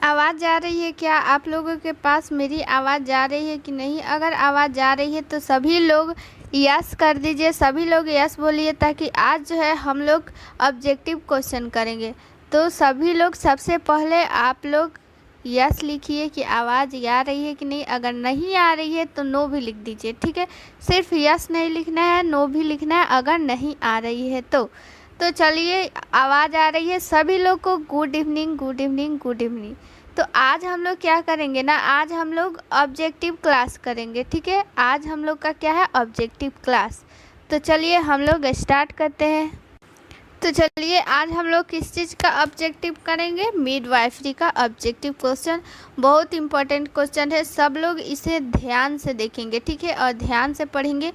आवाज़ जा रही है क्या? आप लोगों के पास मेरी आवाज़ जा रही है कि नहीं? अगर आवाज़ जा रही है तो सभी लोग यस कर दीजिए, सभी लोग यस बोलिए, ताकि आज जो है हम लोग ऑब्जेक्टिव क्वेश्चन करेंगे। तो सभी लोग सबसे पहले आप लोग यस लिखिए कि आवाज़ आ रही है कि नहीं। अगर नहीं आ रही है तो नो भी लिख दीजिए, ठीक है। सिर्फ यस नहीं लिखना है, नो भी लिखना है अगर नहीं आ रही है तो चलिए, आवाज़ आ रही है सभी लोग को। Good evening, good evening, good evening. तो आज हम लोग क्या करेंगे ना, आज हम लोग ऑब्जेक्टिव क्लास करेंगे, ठीक है। आज हम लोग का क्या है, ऑब्जेक्टिव क्लास। तो चलिए हम लोग स्टार्ट करते हैं। तो चलिए आज हम लोग किस चीज़ का ऑब्जेक्टिव करेंगे, मिडवाइफरी का ऑब्जेक्टिव क्वेश्चन। बहुत इंपॉर्टेंट क्वेश्चन है, सब लोग इसे ध्यान से देखेंगे, ठीक है, और ध्यान से पढ़ेंगे,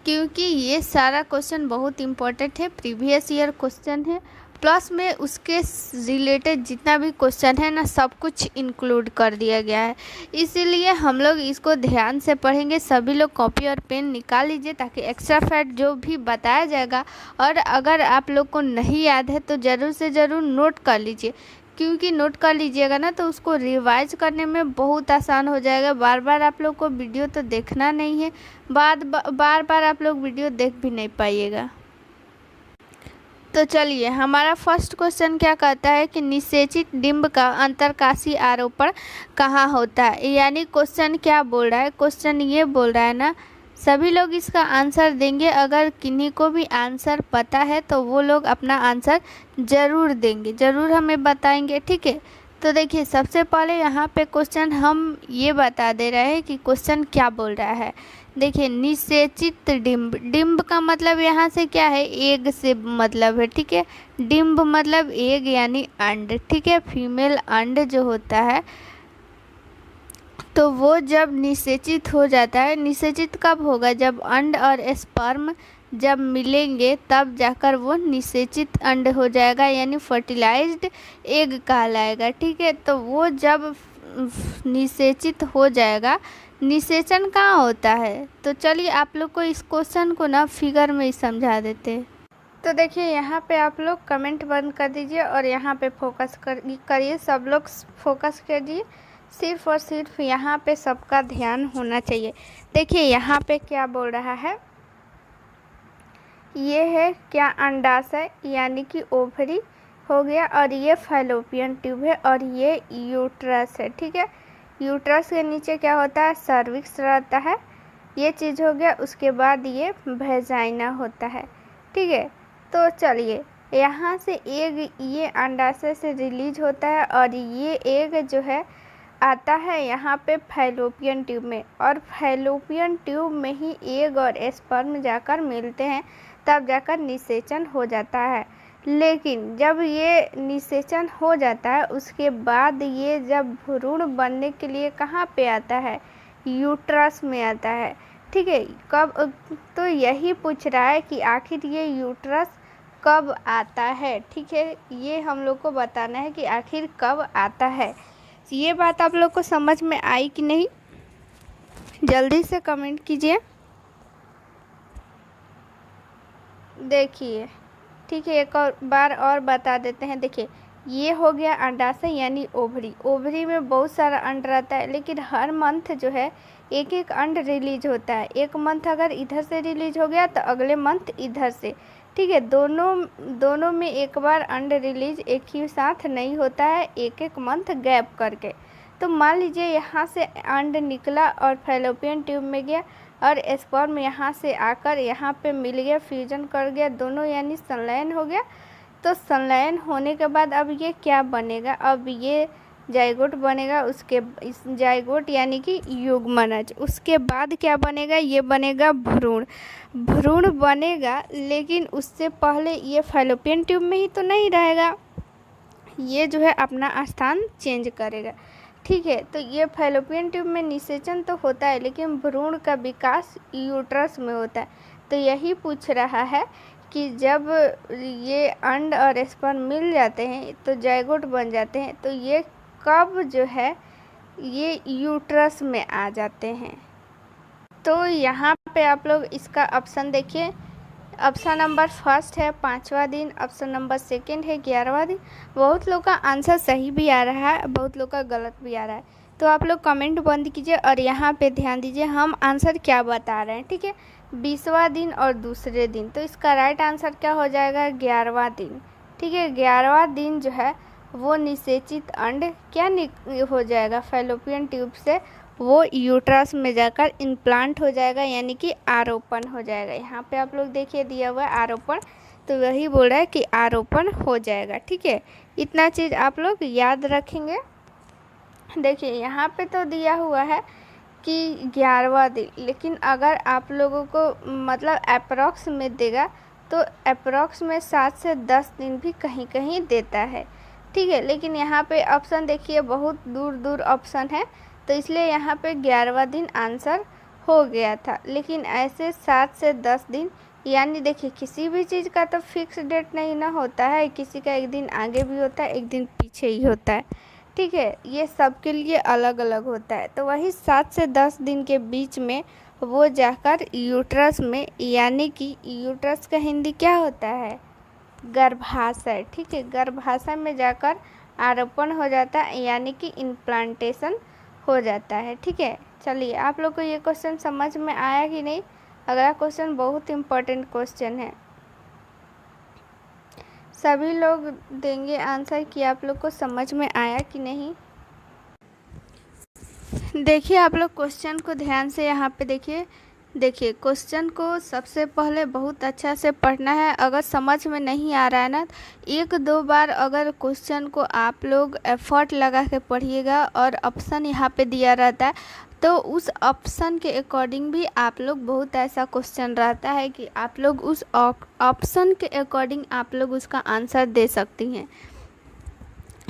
क्योंकि ये सारा क्वेश्चन बहुत इंपॉर्टेंट है, प्रीवियस ईयर क्वेश्चन है, प्लस में उसके रिलेटेड जितना भी क्वेश्चन है ना, सब कुछ इंक्लूड कर दिया गया है। इसीलिए हम लोग इसको ध्यान से पढ़ेंगे। सभी लोग कॉपी और पेन निकाल लीजिए, ताकि एक्स्ट्रा फैक्ट जो भी बताया जाएगा, और अगर आप लोग को नहीं याद है तो ज़रूर से ज़रूर नोट कर लीजिए, क्योंकि नोट कर लीजिएगा ना तो उसको रिवाइज करने में बहुत आसान हो जाएगा। बार बार आप लोग को वीडियो तो देखना नहीं है, बार बार आप लोग वीडियो देख भी नहीं पाइएगा। तो चलिए, हमारा फर्स्ट क्वेश्चन क्या कहता है कि निषेचित डिंब का अंतरकाशी आरोपण कहाँ होता है। यानी क्वेश्चन क्या बोल रहा है, क्वेश्चन ये बोल रहा है ना, सभी लोग इसका आंसर देंगे। अगर किन्हीं को भी आंसर पता है तो वो लोग अपना आंसर ज़रूर देंगे, ज़रूर हमें बताएंगे, ठीक है। तो देखिए, सबसे पहले यहाँ पे क्वेश्चन हम ये बता दे रहे हैं कि क्वेश्चन क्या बोल रहा है। देखिए, निषेचित डिंब, डिंब का मतलब यहाँ से क्या है, एग से मतलब है, ठीक है। डिंब मतलब एग यानी अंड, ठीक है, फीमेल अंड जो होता है, तो वो जब निषेचित हो जाता है। निषेचित कब होगा, जब अंड और स्पर्म जब मिलेंगे तब जाकर वो निषेचित अंड हो जाएगा, यानी फर्टिलाइज्ड एग कहलाएगा, ठीक है। तो वो जब निषेचित हो जाएगा, निषेचन कहाँ होता है, तो चलिए आप लोग को इस क्वेश्चन को ना फिगर में ही समझा देते हैं। तो देखिए, यहाँ पे आप लोग कमेंट बंद कर दीजिए और यहाँ पे फोकस करिए, सब लोग फोकस करिए, सिर्फ और सिर्फ यहाँ पे सबका ध्यान होना चाहिए। देखिए यहाँ पे क्या बोल रहा है, ये है क्या, अंडाशय यानी कि ओवरी हो गया, और ये फैलोपियन ट्यूब है, और ये यूट्रस है, ठीक है। यूट्रस के नीचे क्या होता है, सर्विक्स रहता है, ये चीज़ हो गया। उसके बाद ये वेजाइना होता है, ठीक है। तो चलिए, यहाँ से एग ये अंडाशय से रिलीज होता है, और ये एग जो है आता है यहाँ पे फैलोपियन ट्यूब में, और फैलोपियन ट्यूब में ही एग और स्पर्म जाकर मिलते हैं, तब जाकर निषेचन हो जाता है। लेकिन जब ये निषेचन हो जाता है, उसके बाद ये जब भ्रूण बनने के लिए कहाँ पे आता है, यूट्रस में आता है, ठीक है। कब, तो यही पूछ रहा है कि आखिर ये यूट्रस कब आता है, ठीक है। ये हम लोग को बताना है कि आखिर कब आता है। ये बात आप लोग को समझ में आई कि नहीं, जल्दी से कमेंट कीजिए। देखिए, ठीक है, एक और बार और बता देते हैं। देखिए, ये हो गया अंडाशय यानी ओवरी। ओवरी में बहुत सारा अंड रहता है, लेकिन हर मंथ जो है एक एक अंड रिलीज होता है। एक मंथ अगर इधर से रिलीज हो गया तो अगले मंथ इधर से, ठीक है। दोनों में एक बार अंड रिलीज एक ही साथ नहीं होता है, एक एक मंथ गैप करके। तो मान लीजिए यहाँ से अंड निकला और फैलोपियन ट्यूब में गया, और स्पर्म यहाँ से आकर यहाँ पे मिल गया, फ्यूजन कर गया दोनों, यानी संलयन हो गया। तो संलयन होने के बाद अब ये क्या बनेगा, अब ये जाइगोट बनेगा। उसके इस जाइगोट यानी कि युग्मनज, उसके बाद क्या बनेगा, ये बनेगा भ्रूण। भ्रूण बनेगा, लेकिन उससे पहले ये फैलोपियन ट्यूब में ही तो नहीं रहेगा, ये जो है अपना स्थान चेंज करेगा, ठीक है। तो ये फैलोपियन ट्यूब में निषेचन तो होता है, लेकिन भ्रूण का विकास यूट्रस में होता है। तो यही पूछ रहा है कि जब ये अंड और स्पर्म मिल जाते हैं तो जाइगोट बन जाते हैं, तो ये कब जो है ये यूट्रस में आ जाते हैं। तो यहाँ पे आप लोग इसका ऑप्शन देखिए, ऑप्शन नंबर फर्स्ट है 5वां दिन, ऑप्शन नंबर सेकंड है 11वां दिन। बहुत लोग का आंसर सही भी आ रहा है, बहुत लोग का गलत भी आ रहा है। तो आप लोग कमेंट बंद कीजिए और यहाँ पे ध्यान दीजिए हम आंसर क्या बता रहे हैं, ठीक है। 20वां दिन और दूसरे दिन, तो इसका राइट आंसर क्या हो जाएगा, 11वां दिन, ठीक है। 11वां दिन जो है वो निषेचित अंड क्या हो जाएगा, फैलोपियन ट्यूब से वो यूट्रस में जाकर इम्प्लांट हो जाएगा, यानी कि आरोपण हो जाएगा। यहाँ पे आप लोग देखिए दिया हुआ है आरोपण, तो वही बोल रहा है कि आरोपण हो जाएगा, ठीक है। इतना चीज़ आप लोग याद रखेंगे। देखिए यहाँ पे तो दिया हुआ है कि 11वां दिन, लेकिन अगर आप लोगों को मतलब अप्रॉक्स में देगा तो अप्रॉक्स में 7 से 10 दिन भी कहीं कहीं देता है, ठीक है। लेकिन यहाँ पे ऑप्शन देखिए बहुत दूर दूर ऑप्शन है, तो इसलिए यहाँ पे 11वां दिन आंसर हो गया था। लेकिन ऐसे 7 से 10 दिन, यानी देखिए किसी भी चीज़ का तो फिक्स डेट नहीं ना होता है, किसी का एक दिन आगे भी होता है, एक दिन पीछे ही होता है, ठीक है। ये सबके लिए अलग अलग होता है। तो वही 7 से 10 दिन के बीच में वो जाकर यूट्रस में, यानी कि यूट्रस का हिंदी क्या होता है, गर्भाशय, ठीक है। गर्भाशय में जाकर आरोपण हो जाता है, यानी कि इम्प्लांटेशन हो जाता है, ठीक है। चलिए आप लोग को ये क्वेश्चन समझ में आया कि नहीं। अगला क्वेश्चन बहुत इम्पोर्टेंट क्वेश्चन है, सभी लोग देंगे आंसर कि आप लोग को समझ में आया कि नहीं। देखिए आप लोग क्वेश्चन को ध्यान से यहाँ पे देखिए क्वेश्चन को सबसे पहले बहुत अच्छा से पढ़ना है। अगर समझ में नहीं आ रहा है ना, 1-2 बार अगर क्वेश्चन को आप लोग एफर्ट लगा के पढ़िएगा और ऑप्शन यहाँ पे दिया रहता है, तो उस ऑप्शन के अकॉर्डिंग भी आप लोग, बहुत ऐसा क्वेश्चन रहता है कि आप लोग उस ऑप्शन के अकॉर्डिंग आप लोग उसका आंसर दे सकती हैं।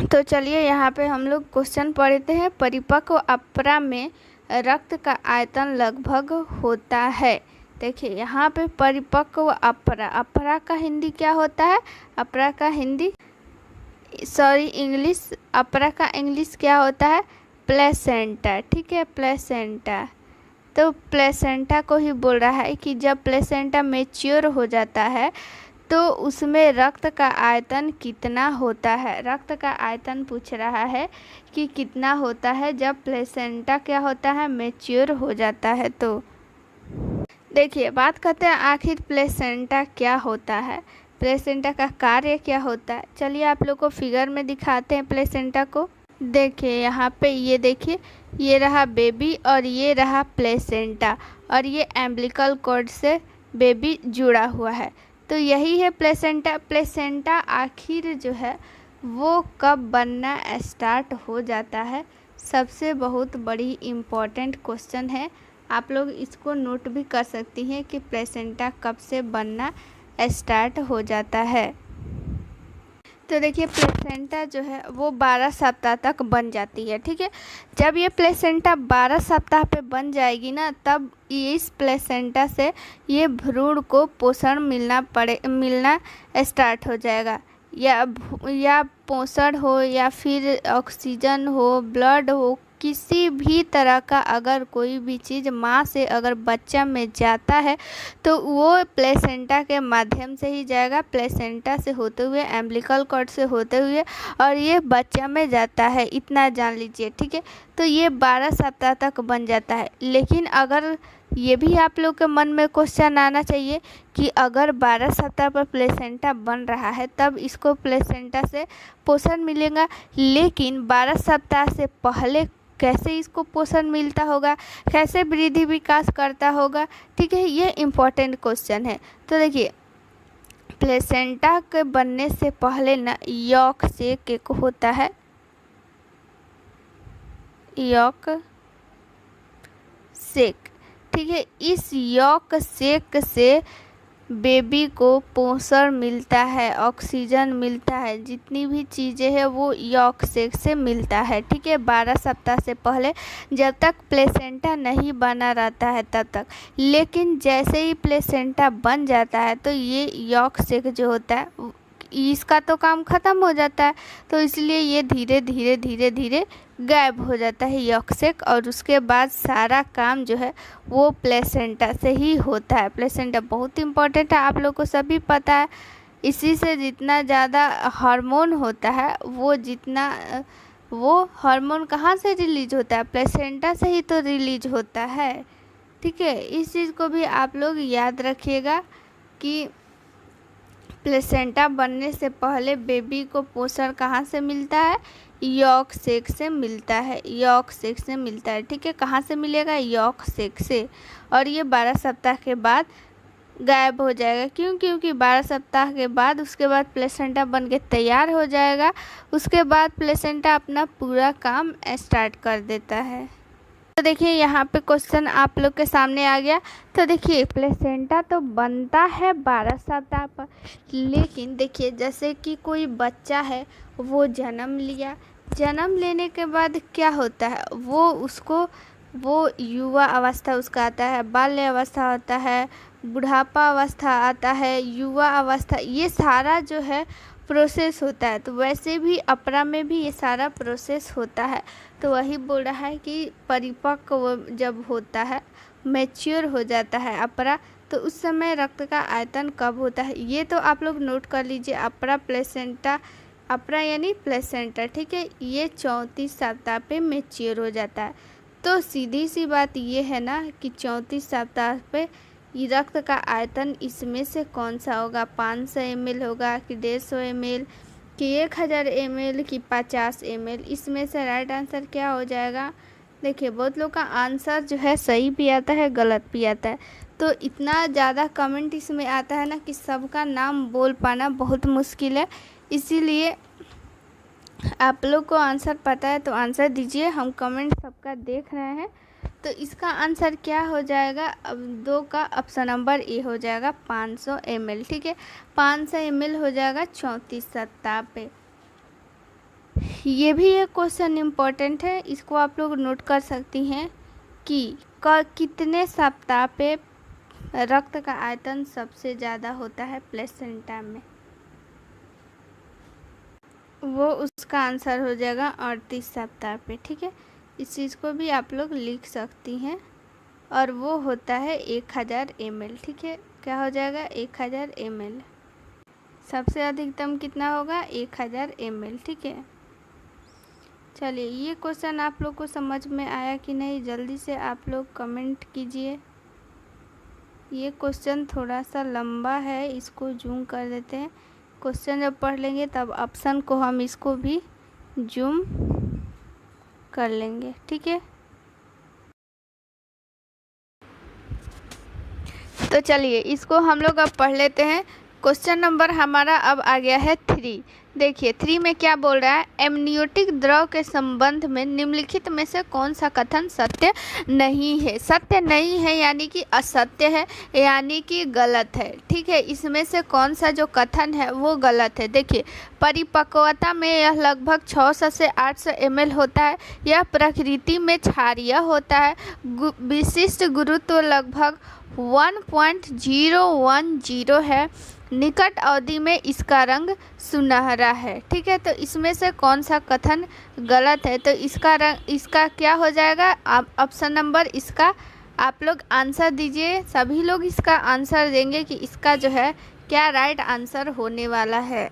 तो चलिए यहाँ पे हम लोग क्वेश्चन पढ़ते हैं। परिपक्व अपरा में रक्त का आयतन लगभग होता है। देखिए यहाँ पे परिपक्व अपरा, अपरा का हिंदी क्या होता है, अपरा का हिंदी इंग्लिश, अपरा का इंग्लिश क्या होता है, प्लेसेंटा, ठीक है, प्लेसेंटा। तो प्लेसेंटा को ही बोल रहा है कि जब प्लेसेंटा मैच्योर हो जाता है तो उसमें रक्त का आयतन कितना होता है। रक्त का आयतन पूछ रहा है कि कितना होता है जब प्लेसेंटा क्या होता है, मैच्योर हो जाता है। तो देखिए बात करते हैं आखिर प्लेसेंटा क्या होता है, प्लेसेंटा का कार्य क्या होता है। चलिए आप लोग को फिगर में दिखाते हैं प्लेसेंटा को। देखिए यहाँ पे ये देखिए, ये रहा बेबी और ये रहा प्लेसेंटा, और ये एम्बिलिकल कॉर्ड से बेबी जुड़ा हुआ है। तो यही है प्लेसेंटा। प्लेसेंटा आखिर जो है वो कब बनना स्टार्ट हो जाता है, सबसे बहुत बड़ी इम्पॉर्टेंट क्वेश्चन है। आप लोग इसको नोट भी कर सकती हैं कि प्लेसेंटा कब से बनना स्टार्ट हो जाता है। तो देखिए प्लेसेंटा जो है वो 12 सप्ताह तक बन जाती है, ठीक है। जब ये प्लेसेंटा 12 सप्ताह पे बन जाएगी ना, तब इस प्लेसेंटा से ये भ्रूण को पोषण मिलना स्टार्ट हो जाएगा। या पोषण हो या फिर ऑक्सीजन हो, ब्लड हो, किसी भी तरह का अगर कोई भी चीज़ माँ से अगर बच्चा में जाता है तो वो प्लेसेंटा के माध्यम से ही जाएगा, प्लेसेंटा से होते हुए, एम्बिलिकल कॉर्ड से होते हुए, और ये बच्चा में जाता है, इतना जान लीजिए, ठीक है। तो ये 12 सप्ताह तक बन जाता है। लेकिन अगर ये भी आप लोग के मन में क्वेश्चन आना चाहिए कि अगर 12 सप्ताह पर प्लेसेंटा बन रहा है तब इसको प्लेसेंटा से पोषण मिलेगा, लेकिन 12 सप्ताह से पहले कैसे इसको पोषण मिलता होगा, कैसे वृद्धि विकास करता होगा, ठीक है। ये इम्पोर्टेंट क्वेश्चन है। तो देखिए प्लेसेंटा के बनने से पहले ना यॉक सेक एक होता है, यॉक सेक, ठीक है। इस यॉक सेक से बेबी को पोषण मिलता है, ऑक्सीजन मिलता है, जितनी भी चीज़ें हैं वो यॉक सेक से मिलता है, ठीक है। 12 सप्ताह से पहले जब तक प्लेसेंटा नहीं बना रहता है तब तक। लेकिन जैसे ही प्लेसेंटा बन जाता है तो ये यॉक सेक जो होता है इसका तो काम ख़त्म हो जाता है, तो इसलिए ये धीरे धीरे धीरे धीरे गायब हो जाता है यॉर्क सैक, और उसके बाद सारा काम जो है वो प्लेसेंटा से ही होता है। प्लेसेंटा बहुत इम्पोर्टेंट है, आप लोग को सभी पता है। इसी से जितना ज़्यादा हार्मोन होता है वो हार्मोन कहाँ से रिलीज होता है? प्लेसेंटा से ही तो रिलीज होता है। ठीक है, इस चीज़ को भी आप लोग याद रखिएगा कि प्लेसेंटा बनने से पहले बेबी को पोषण कहाँ से मिलता है? यॉर्क सैक से मिलता है, यॉर्क सैक से मिलता है। ठीक है, कहाँ से मिलेगा? यॉर्क सैक से। और ये 12 सप्ताह के बाद गायब हो जाएगा। क्यों? क्योंकि 12 सप्ताह के बाद उसके बाद प्लेसेंटा बन के तैयार हो जाएगा। उसके बाद प्लेसेंटा अपना पूरा काम स्टार्ट कर देता है। तो देखिए यहाँ पे क्वेश्चन आप लोग के सामने आ गया। तो देखिए प्लेसेंटा तो बनता है 12 सप्ताह पर, लेकिन देखिए जैसे कि कोई बच्चा है, वो जन्म लिया, जन्म लेने के बाद क्या होता है, वो युवा अवस्था उसका आता है, बाल्य अवस्था होता है, बुढ़ापा अवस्था आता है, युवा अवस्था, ये सारा जो है प्रोसेस होता है। तो वैसे भी अपरा में भी ये सारा प्रोसेस होता है। तो वही बोल रहा है कि परिपक्व जब होता है, मैच्योर हो जाता है अपरा, तो उस समय रक्त का आयतन कब होता है, ये तो आप लोग नोट कर लीजिए। अपरा प्लेसेंटा, अपरा यानी प्लेसेंटा, ठीक है, ये 34 सप्ताह पे मैच्योर हो जाता है। तो सीधी सी बात ये है ना कि 34 सप्ताह पे रक्त का आयतन इसमें से कौन सा होगा? 500 ml होगा कि 150 ml कि 1000 ml कि 50 ml? इसमें से राइट आंसर क्या हो जाएगा? देखिए बहुत लोग का आंसर जो है सही भी आता है, गलत भी आता है। तो इतना ज़्यादा कमेंट इसमें आता है ना कि सबका नाम बोल पाना बहुत मुश्किल है। इसीलिए आप लोग को आंसर पता है तो आंसर दीजिए, हम कमेंट सबका देख रहे हैं। तो इसका आंसर क्या हो जाएगा? अब 2 का ऑप्शन नंबर ए हो जाएगा 500 ml। ठीक है, 500 ml हो जाएगा 34 सप्ताह पे। ये भी एक क्वेश्चन इम्पोर्टेंट है, इसको आप लोग नोट कर सकती हैं कि कितने सप्ताह पे रक्त का आयतन सबसे ज़्यादा होता है प्लेसेंटा में? वो उसका आंसर हो जाएगा 38 सप्ताह पे। ठीक है, इस चीज़ को भी आप लोग लिख सकती हैं, और वो होता है 1000 ml। ठीक है, क्या हो जाएगा? 1000 ml। सबसे अधिकतम कितना होगा? 1000 ml। ठीक है, चलिए ये क्वेश्चन आप लोग को समझ में आया कि नहीं, जल्दी से आप लोग कमेंट कीजिए। ये क्वेश्चन थोड़ा सा लंबा है, इसको जूम कर देते हैं। क्वेश्चन जब पढ़ लेंगे तब ऑप्शन को हम इसको भी जूम कर लेंगे। ठीक है, तो चलिए इसको हम लोग अब पढ़ लेते हैं। क्वेश्चन नंबर हमारा अब आ गया है 3। देखिए 3 में क्या बोल रहा है? एमनियोटिक द्रव के संबंध में निम्नलिखित में से कौन सा कथन सत्य नहीं है? सत्य नहीं है यानी कि असत्य है, यानी कि गलत है। ठीक है, इसमें से कौन सा जो कथन है वो गलत है? देखिए परिपक्वता में यह लगभग 600 से 800 ml होता है। यह प्रकृति में क्षारीय होता है। विशिष्ट गुरुत्व लगभग 1.010 है। निकट अवधि में इसका रंग सुनहरा है। ठीक है, तो इसमें से कौन सा कथन गलत है? तो इसका क्या हो जाएगा? ऑप्शन नंबर इसका आप लोग आंसर दीजिए। सभी लोग इसका आंसर देंगे कि इसका जो है क्या राइट आंसर होने वाला है।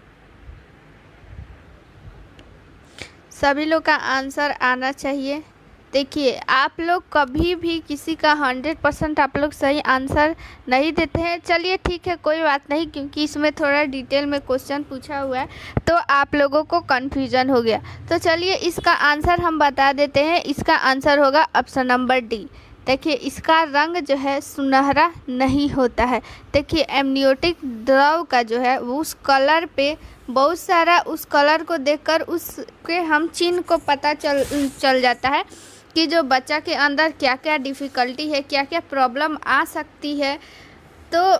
सभी लोग का आंसर आना चाहिए। देखिए आप लोग कभी भी किसी का 100% आप लोग सही आंसर नहीं देते हैं। चलिए ठीक है, कोई बात नहीं, क्योंकि इसमें थोड़ा डिटेल में क्वेश्चन पूछा हुआ है तो आप लोगों को कन्फ्यूजन हो गया। तो चलिए इसका आंसर हम बता देते हैं। इसका आंसर होगा ऑप्शन नंबर डी। देखिए इसका रंग जो है सुनहरा नहीं होता है। देखिए एमनियोटिक द्रव का जो है वो उस कलर पे बहुत सारा, उस कलर को देखकर उसके हम चिन्ह को पता चल जाता है कि जो बच्चा के अंदर क्या क्या डिफ़िकल्टी है, क्या क्या प्रॉब्लम आ सकती है। तो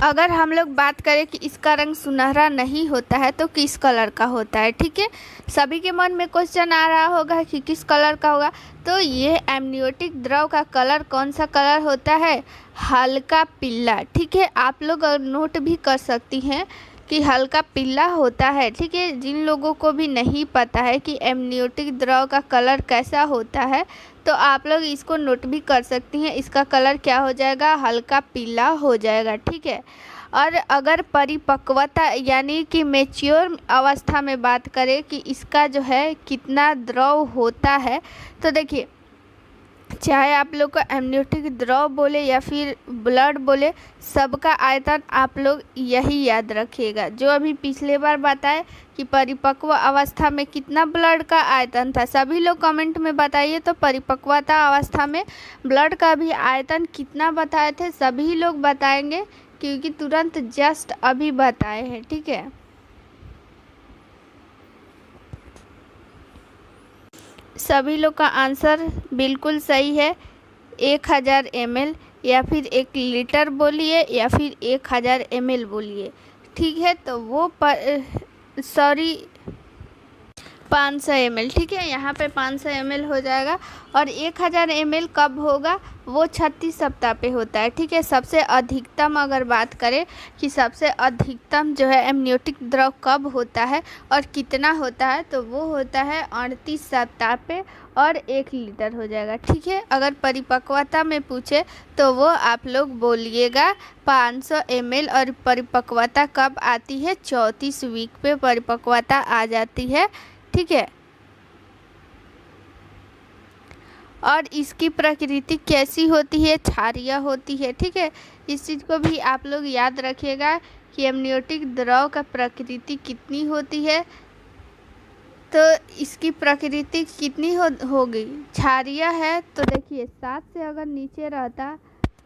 अगर हम लोग बात करें कि इसका रंग सुनहरा नहीं होता है तो किस कलर का होता है? ठीक है, सभी के मन में क्वेश्चन आ रहा होगा कि किस कलर का होगा। तो ये एमनियोटिक द्रव का कलर कौन सा कलर होता है? हल्का पीला। ठीक है, आप लोग नोट भी कर सकती हैं कि हल्का पीला होता है। ठीक है, जिन लोगों को भी नहीं पता है कि एमनियोटिक द्रव का कलर कैसा होता है तो आप लोग इसको नोट भी कर सकती हैं। इसका कलर क्या हो जाएगा, हल्का पीला हो जाएगा। ठीक है, और अगर परिपक्वता यानी कि मैच्योर अवस्था में बात करें कि इसका जो है कितना द्रव होता है, तो देखिए चाहे आप लोग को एमनियोटिक द्रव बोले या फिर ब्लड बोले, सबका आयतन आप लोग यही याद रखिएगा। जो अभी पिछले बार बताए कि परिपक्व अवस्था में कितना ब्लड का आयतन था, सभी लोग कमेंट में बताइए तो परिपक्वता अवस्था में ब्लड का भी आयतन कितना बताए थे, सभी लोग बताएंगे क्योंकि तुरंत जस्ट अभी बताए हैं। ठीक है, सभी लोग का आंसर बिल्कुल सही है। 1000 ml या फिर 1 लीटर बोलिए या फिर 1000 ml बोलिए। ठीक है, तो वो 500 ml। ठीक है, यहाँ पे 500 ml हो जाएगा। और 1000 ml कब होगा, वो 36 सप्ताह पे होता है। ठीक है, सबसे अधिकतम अगर बात करें कि सबसे अधिकतम जो है एमनियोटिक द्रव कब होता है और कितना होता है, तो वो होता है 38 सप्ताह पे और 1 लीटर हो जाएगा। ठीक है, अगर परिपक्वता में पूछे तो वो आप लोग बोलिएगा 500 ml। और परिपक्वता कब आती है, 34 वीक पे परिपक्वता आ जाती है। ठीक है, और इसकी प्रकृति कैसी होती है, क्षारीय होती है। ठीक है, इस चीज़ को भी आप लोग याद रखिएगा कि एमनियोटिक द्रव का प्रकृति कितनी होती है। तो इसकी प्रकृति कितनी होगी, क्षारीय है। तो देखिए 7 से अगर नीचे रहता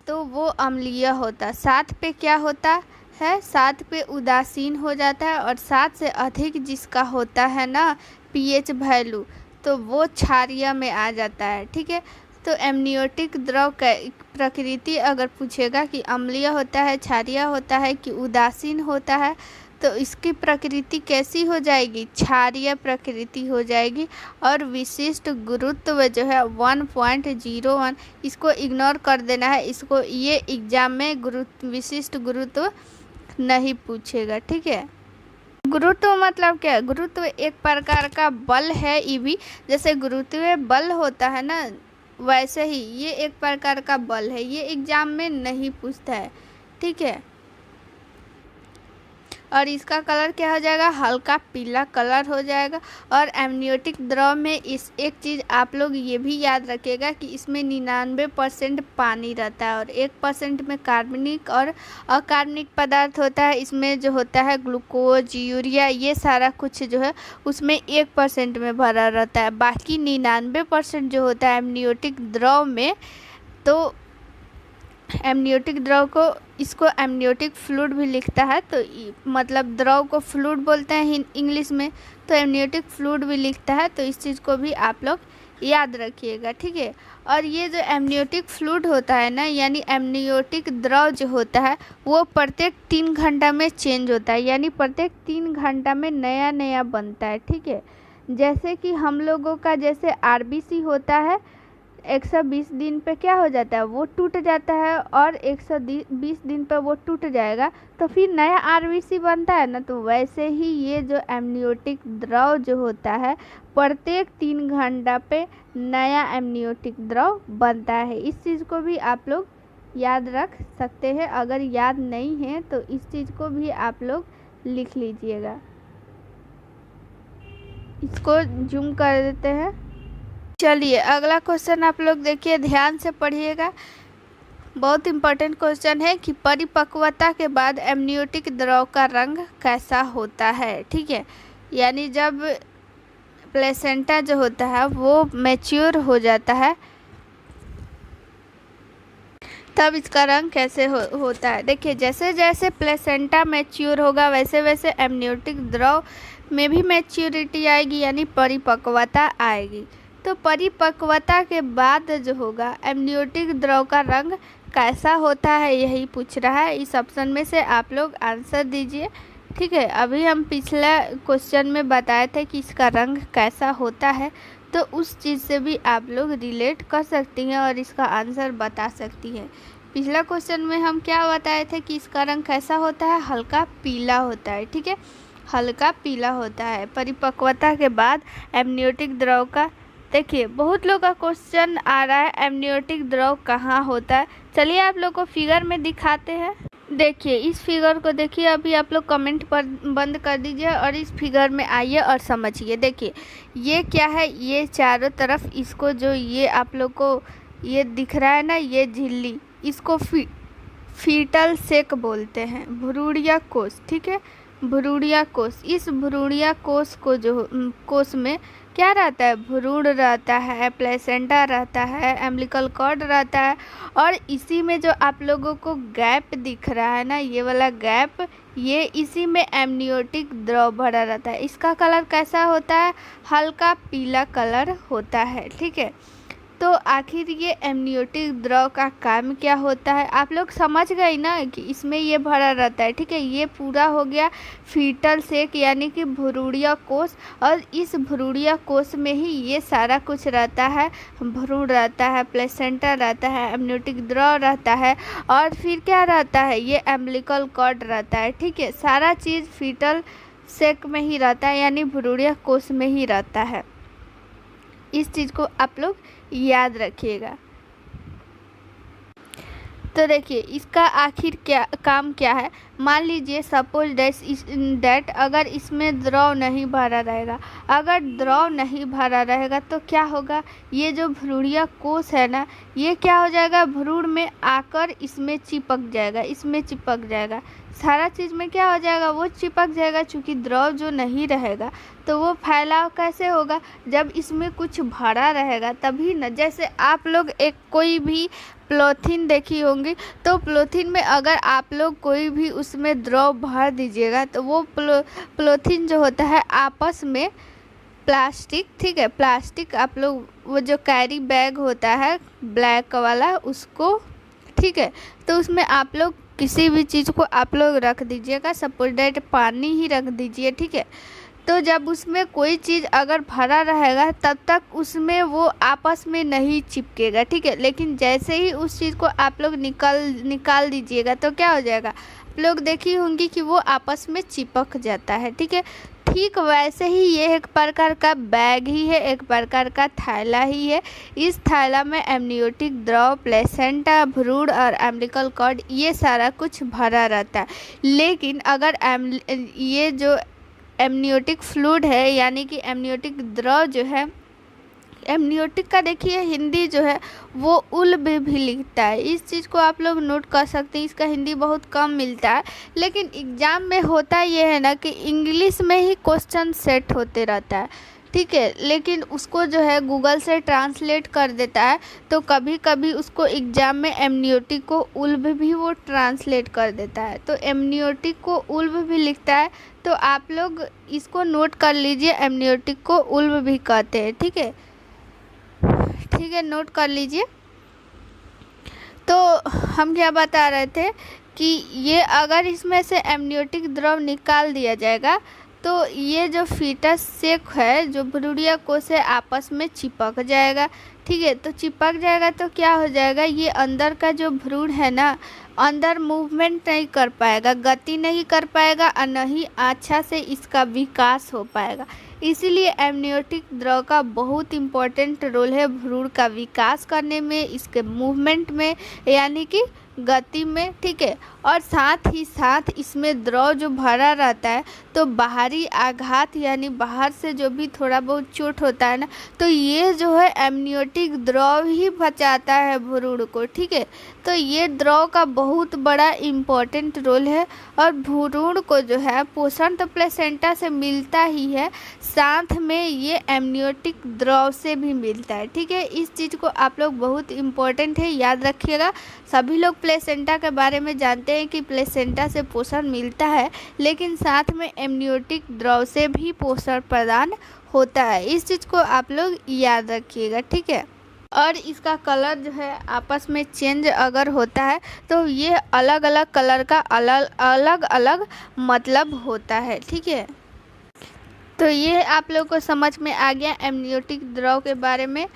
तो वो अम्लीय होता, 7 पे क्या होता है, 7 पे उदासीन हो जाता है। और 7 से अधिक जिसका होता है ना पीएच वैल्यू, तो वो क्षारीय में आ जाता है। ठीक है, तो एमनियोटिक द्रव का प्रकृति अगर पूछेगा कि अम्लीय होता है, क्षारीय होता है कि उदासीन होता है, तो इसकी प्रकृति कैसी हो जाएगी, क्षारीय प्रकृति हो जाएगी। और विशिष्ट गुरुत्व जो है 1.01, इसको इग्नोर कर देना है, इसको ये एग्जाम में विशिष्ट गुरुत्व नहीं पूछेगा। ठीक है, गुरुत्व मतलब क्या है, गुरुत्व एक प्रकार का बल है। ये भी जैसे गुरुत्वीय बल होता है ना, वैसे ही ये एक प्रकार का बल है, ये एग्जाम में नहीं पूछता है। ठीक है, और इसका कलर क्या हो जाएगा, हल्का पीला कलर हो जाएगा। और एमनियोटिक द्रव में इस एक चीज़ आप लोग ये भी याद रखिएगा कि इसमें 99% पानी रहता है और 1% में कार्बनिक और अकार्बनिक पदार्थ होता है। इसमें जो होता है ग्लूकोज, यूरिया, ये सारा कुछ जो है उसमें 1% में भरा रहता है। बाकी 99% जो होता है एमनियोटिक द्रव में, तो एमनियोटिक द्रव को, इसको एमनियोटिक फ्लूइड भी लिखता है। तो मतलब द्रव को फ्लूइड बोलते हैं इंग्लिश में, तो एमनियोटिक फ्लूइड भी लिखता है। तो इस चीज़ को भी आप लोग याद रखिएगा। ठीक है, और ये जो एमनियोटिक फ्लूइड होता है ना, यानी एमनियोटिक द्रव जो होता है वो प्रत्येक 3 घंटा में चेंज होता है, यानी प्रत्येक 3 घंटा में नया नया बनता है। ठीक है, जैसे कि हम लोगों का जैसे आरबीसी होता है 120 दिन पे क्या हो जाता है, वो टूट जाता है, और 120 दिन पे वो टूट जाएगा तो फिर नया आरबीसी बनता है ना। तो वैसे ही ये जो एमनियोटिक द्रव जो होता है प्रत्येक 3 घंटा पे नया एमनियोटिक द्रव बनता है। इस चीज़ को भी आप लोग याद रख सकते हैं। अगर याद नहीं है तो इस चीज़ को भी आप लोग लिख लीजिएगा। इसको जूम कर देते हैं। चलिए अगला क्वेश्चन आप लोग देखिए, ध्यान से पढ़िएगा, बहुत इम्पोर्टेंट क्वेश्चन है कि परिपक्वता के बाद एमनियोटिक द्रव का रंग कैसा होता है। ठीक है, यानी जब प्लेसेंटा जो होता है वो मैच्योर हो जाता है तब इसका रंग कैसे होता है। देखिए जैसे जैसे प्लेसेंटा मैच्योर होगा वैसे वैसे एमनियोटिक द्रव में भी मैच्योरिटी आएगी, यानी परिपक्वता आएगी। तो परिपक्वता के बाद जो होगा एमनियोटिक द्रव का रंग कैसा होता है, यही पूछ रहा है। इस ऑप्शन में से आप लोग आंसर दीजिए। ठीक है, अभी हम पिछला क्वेश्चन में बताए थे कि इसका रंग कैसा होता है, तो उस चीज़ से भी आप लोग रिलेट कर सकती हैं और इसका आंसर बता सकती हैं। पिछला क्वेश्चन में हम क्या बताए थे कि इसका रंग कैसा होता है, हल्का पीला होता है। ठीक है, हल्का पीला होता है। परिपक्वता के बाद एमनियोटिक द्रव का, देखिए बहुत लोग का क्वेश्चन आ रहा है एमनियोटिक द्रव कहाँ होता है। चलिए आप लोग को फिगर में दिखाते हैं। देखिए इस फिगर को देखिए, अभी आप लोग कमेंट पर बंद कर दीजिए और इस फिगर में आइए और समझिए। देखिए ये क्या है, ये चारों तरफ इसको जो ये आप लोग को ये दिख रहा है ना, ये झिल्ली, इसको फीटल सेक बोलते हैं, भ्रूणीय कोश। ठीक है, भ्रूणीय कोश। इस भ्रूणीय कोश को जो कोश में क्या रहता है, भ्रूण रहता है, प्लेसेंटा रहता है, एम्बिलिकल कॉर्ड रहता है, और इसी में जो आप लोगों को गैप दिख रहा है ना, ये वाला गैप, ये इसी में एमनियोटिक द्रव भरा रहता है। इसका कलर कैसा होता है, हल्का पीला कलर होता है। ठीक है, तो आखिर ये एमनियोटिक द्रव का काम क्या होता है, आप लोग समझ गए ना कि इसमें ये भरा रहता है। ठीक है, ये पूरा हो गया फीटल सेक यानी कि भ्रूणीय कोश, और इस भ्रूणीय कोश में ही ये सारा कुछ रहता है, भ्रूण रहता है, प्लेसेंटा रहता है, एमनियोटिक द्रव रहता है, और फिर क्या रहता है, ये एम्बिलिकल कॉर्ड रहता है। ठीक है, सारा चीज़ फीटल सेक में ही रहता है, यानी भ्रूणीय कोश में ही रहता है। इस चीज़ को आप लोग याद रखिएगा। तो देखिए इसका आखिर क्या काम क्या है, मान लीजिए सपोज दैट अगर इसमें द्रव नहीं भरा रहेगा, अगर द्रव नहीं भरा रहेगा तो क्या होगा, ये जो भ्रूणीय कोश है ना, ये क्या हो जाएगा, भ्रूण में आकर इसमें चिपक जाएगा, इसमें चिपक जाएगा, सारा चीज़ में क्या हो जाएगा, वो चिपक जाएगा। चूँकि द्रव जो नहीं रहेगा तो वो फैलाव कैसे होगा, जब इसमें कुछ भरा रहेगा तभी न। जैसे आप लोग एक कोई भी पॉलीथीन देखी होंगी, तो पॉलीथीन में अगर आप लोग कोई भी उसमें द्रव भर दीजिएगा तो वो पॉलीथीन जो होता है आपस में प्लास्टिक, ठीक है, प्लास्टिक आप लोग वो जो कैरी बैग होता है ब्लैक वाला उसको, ठीक है, तो उसमें आप लोग किसी भी चीज़ को आप लोग रख दीजिएगा, सपोज दैट पानी ही रख दीजिए। ठीक है, तो जब उसमें कोई चीज़ अगर भरा रहेगा तब तक उसमें वो आपस में नहीं चिपकेगा। ठीक है, लेकिन जैसे ही उस चीज़ को आप लोग निकाल दीजिएगा तो क्या हो जाएगा, आप लोग देखी होंगी कि वो आपस में चिपक जाता है। ठीक है, ठीक वैसे ही ये एक प्रकार का बैग ही है, एक प्रकार का थैला ही है। इस थैला में एमनियोटिक द्रव, प्लेसेंटा, भ्रूण और एम्बिलिकल कॉर्ड ये सारा कुछ भरा रहता है। लेकिन अगर ये जो एमनियोटिक फ्लूइड है यानी कि एमनियोटिक द्रव जो है, एमनियोटिक का देखिए हिंदी जो है वो उल भी लिखता है। इस चीज़ को आप लोग नोट कर सकते हैं, इसका हिंदी बहुत कम मिलता है, लेकिन एग्ज़ाम में होता ये है ना कि इंग्लिश में ही क्वेश्चन सेट होते रहता है। ठीक है, लेकिन उसको जो है गूगल से ट्रांसलेट कर देता है, तो कभी कभी उसको एग्ज़ाम में एमनियोटिक को उल्ब भी वो ट्रांसलेट कर देता है, तो एमनियोटिक को उल्ब भी लिखता है। तो आप लोग इसको नोट कर लीजिए, एमनियोटिक को उल्ब भी कहते हैं। ठीक है, ठीक है, नोट कर लीजिए। तो हम क्या बता रहे थे कि ये अगर इसमें से एमनियोटिक द्रव निकाल दिया जाएगा तो ये जो फीटस सेक है, जो भ्रूणीय कोश है, आपस में चिपक जाएगा। ठीक है, तो चिपक जाएगा तो क्या हो जाएगा, ये अंदर का जो भ्रूण है ना, अंदर मूवमेंट नहीं कर पाएगा, गति नहीं कर पाएगा और न ही अच्छा से इसका विकास हो पाएगा। इसीलिए एमनियोटिक द्रव का बहुत इम्पोर्टेंट रोल है भ्रूण का विकास करने में, इसके मूवमेंट में यानी कि गति में। ठीक है, और साथ ही साथ इसमें द्रव जो भरा रहता है तो बाहरी आघात यानी बाहर से जो भी थोड़ा बहुत चोट होता है ना, तो ये जो है एमनियोटिक द्रव ही बचाता है भ्रूण को। ठीक है, तो ये द्रव का बहुत बड़ा इम्पोर्टेंट रोल है, और भ्रूण को जो है पोषण तो प्लेसेंटा से मिलता ही है, साथ में ये एमनियोटिक द्रव से भी मिलता है। ठीक है, इस चीज़ को आप लोग बहुत इम्पोर्टेंट है, याद रखिएगा। सभी लोग प्लेसेंटा के बारे में जानते हैं कि प्लेसेंटा से पोषण मिलता है, लेकिन साथ में एमनियोटिक द्रव से भी पोषण प्रदान होता है। इस चीज़ को आप लोग याद रखिएगा। ठीक है, और इसका कलर जो है आपस में चेंज अगर होता है तो ये अलग अलग कलर का अलग अलग मतलब होता है। ठीक है, तो ये आप लोग को समझ में आ गया एमनियोटिक द्रव के बारे में।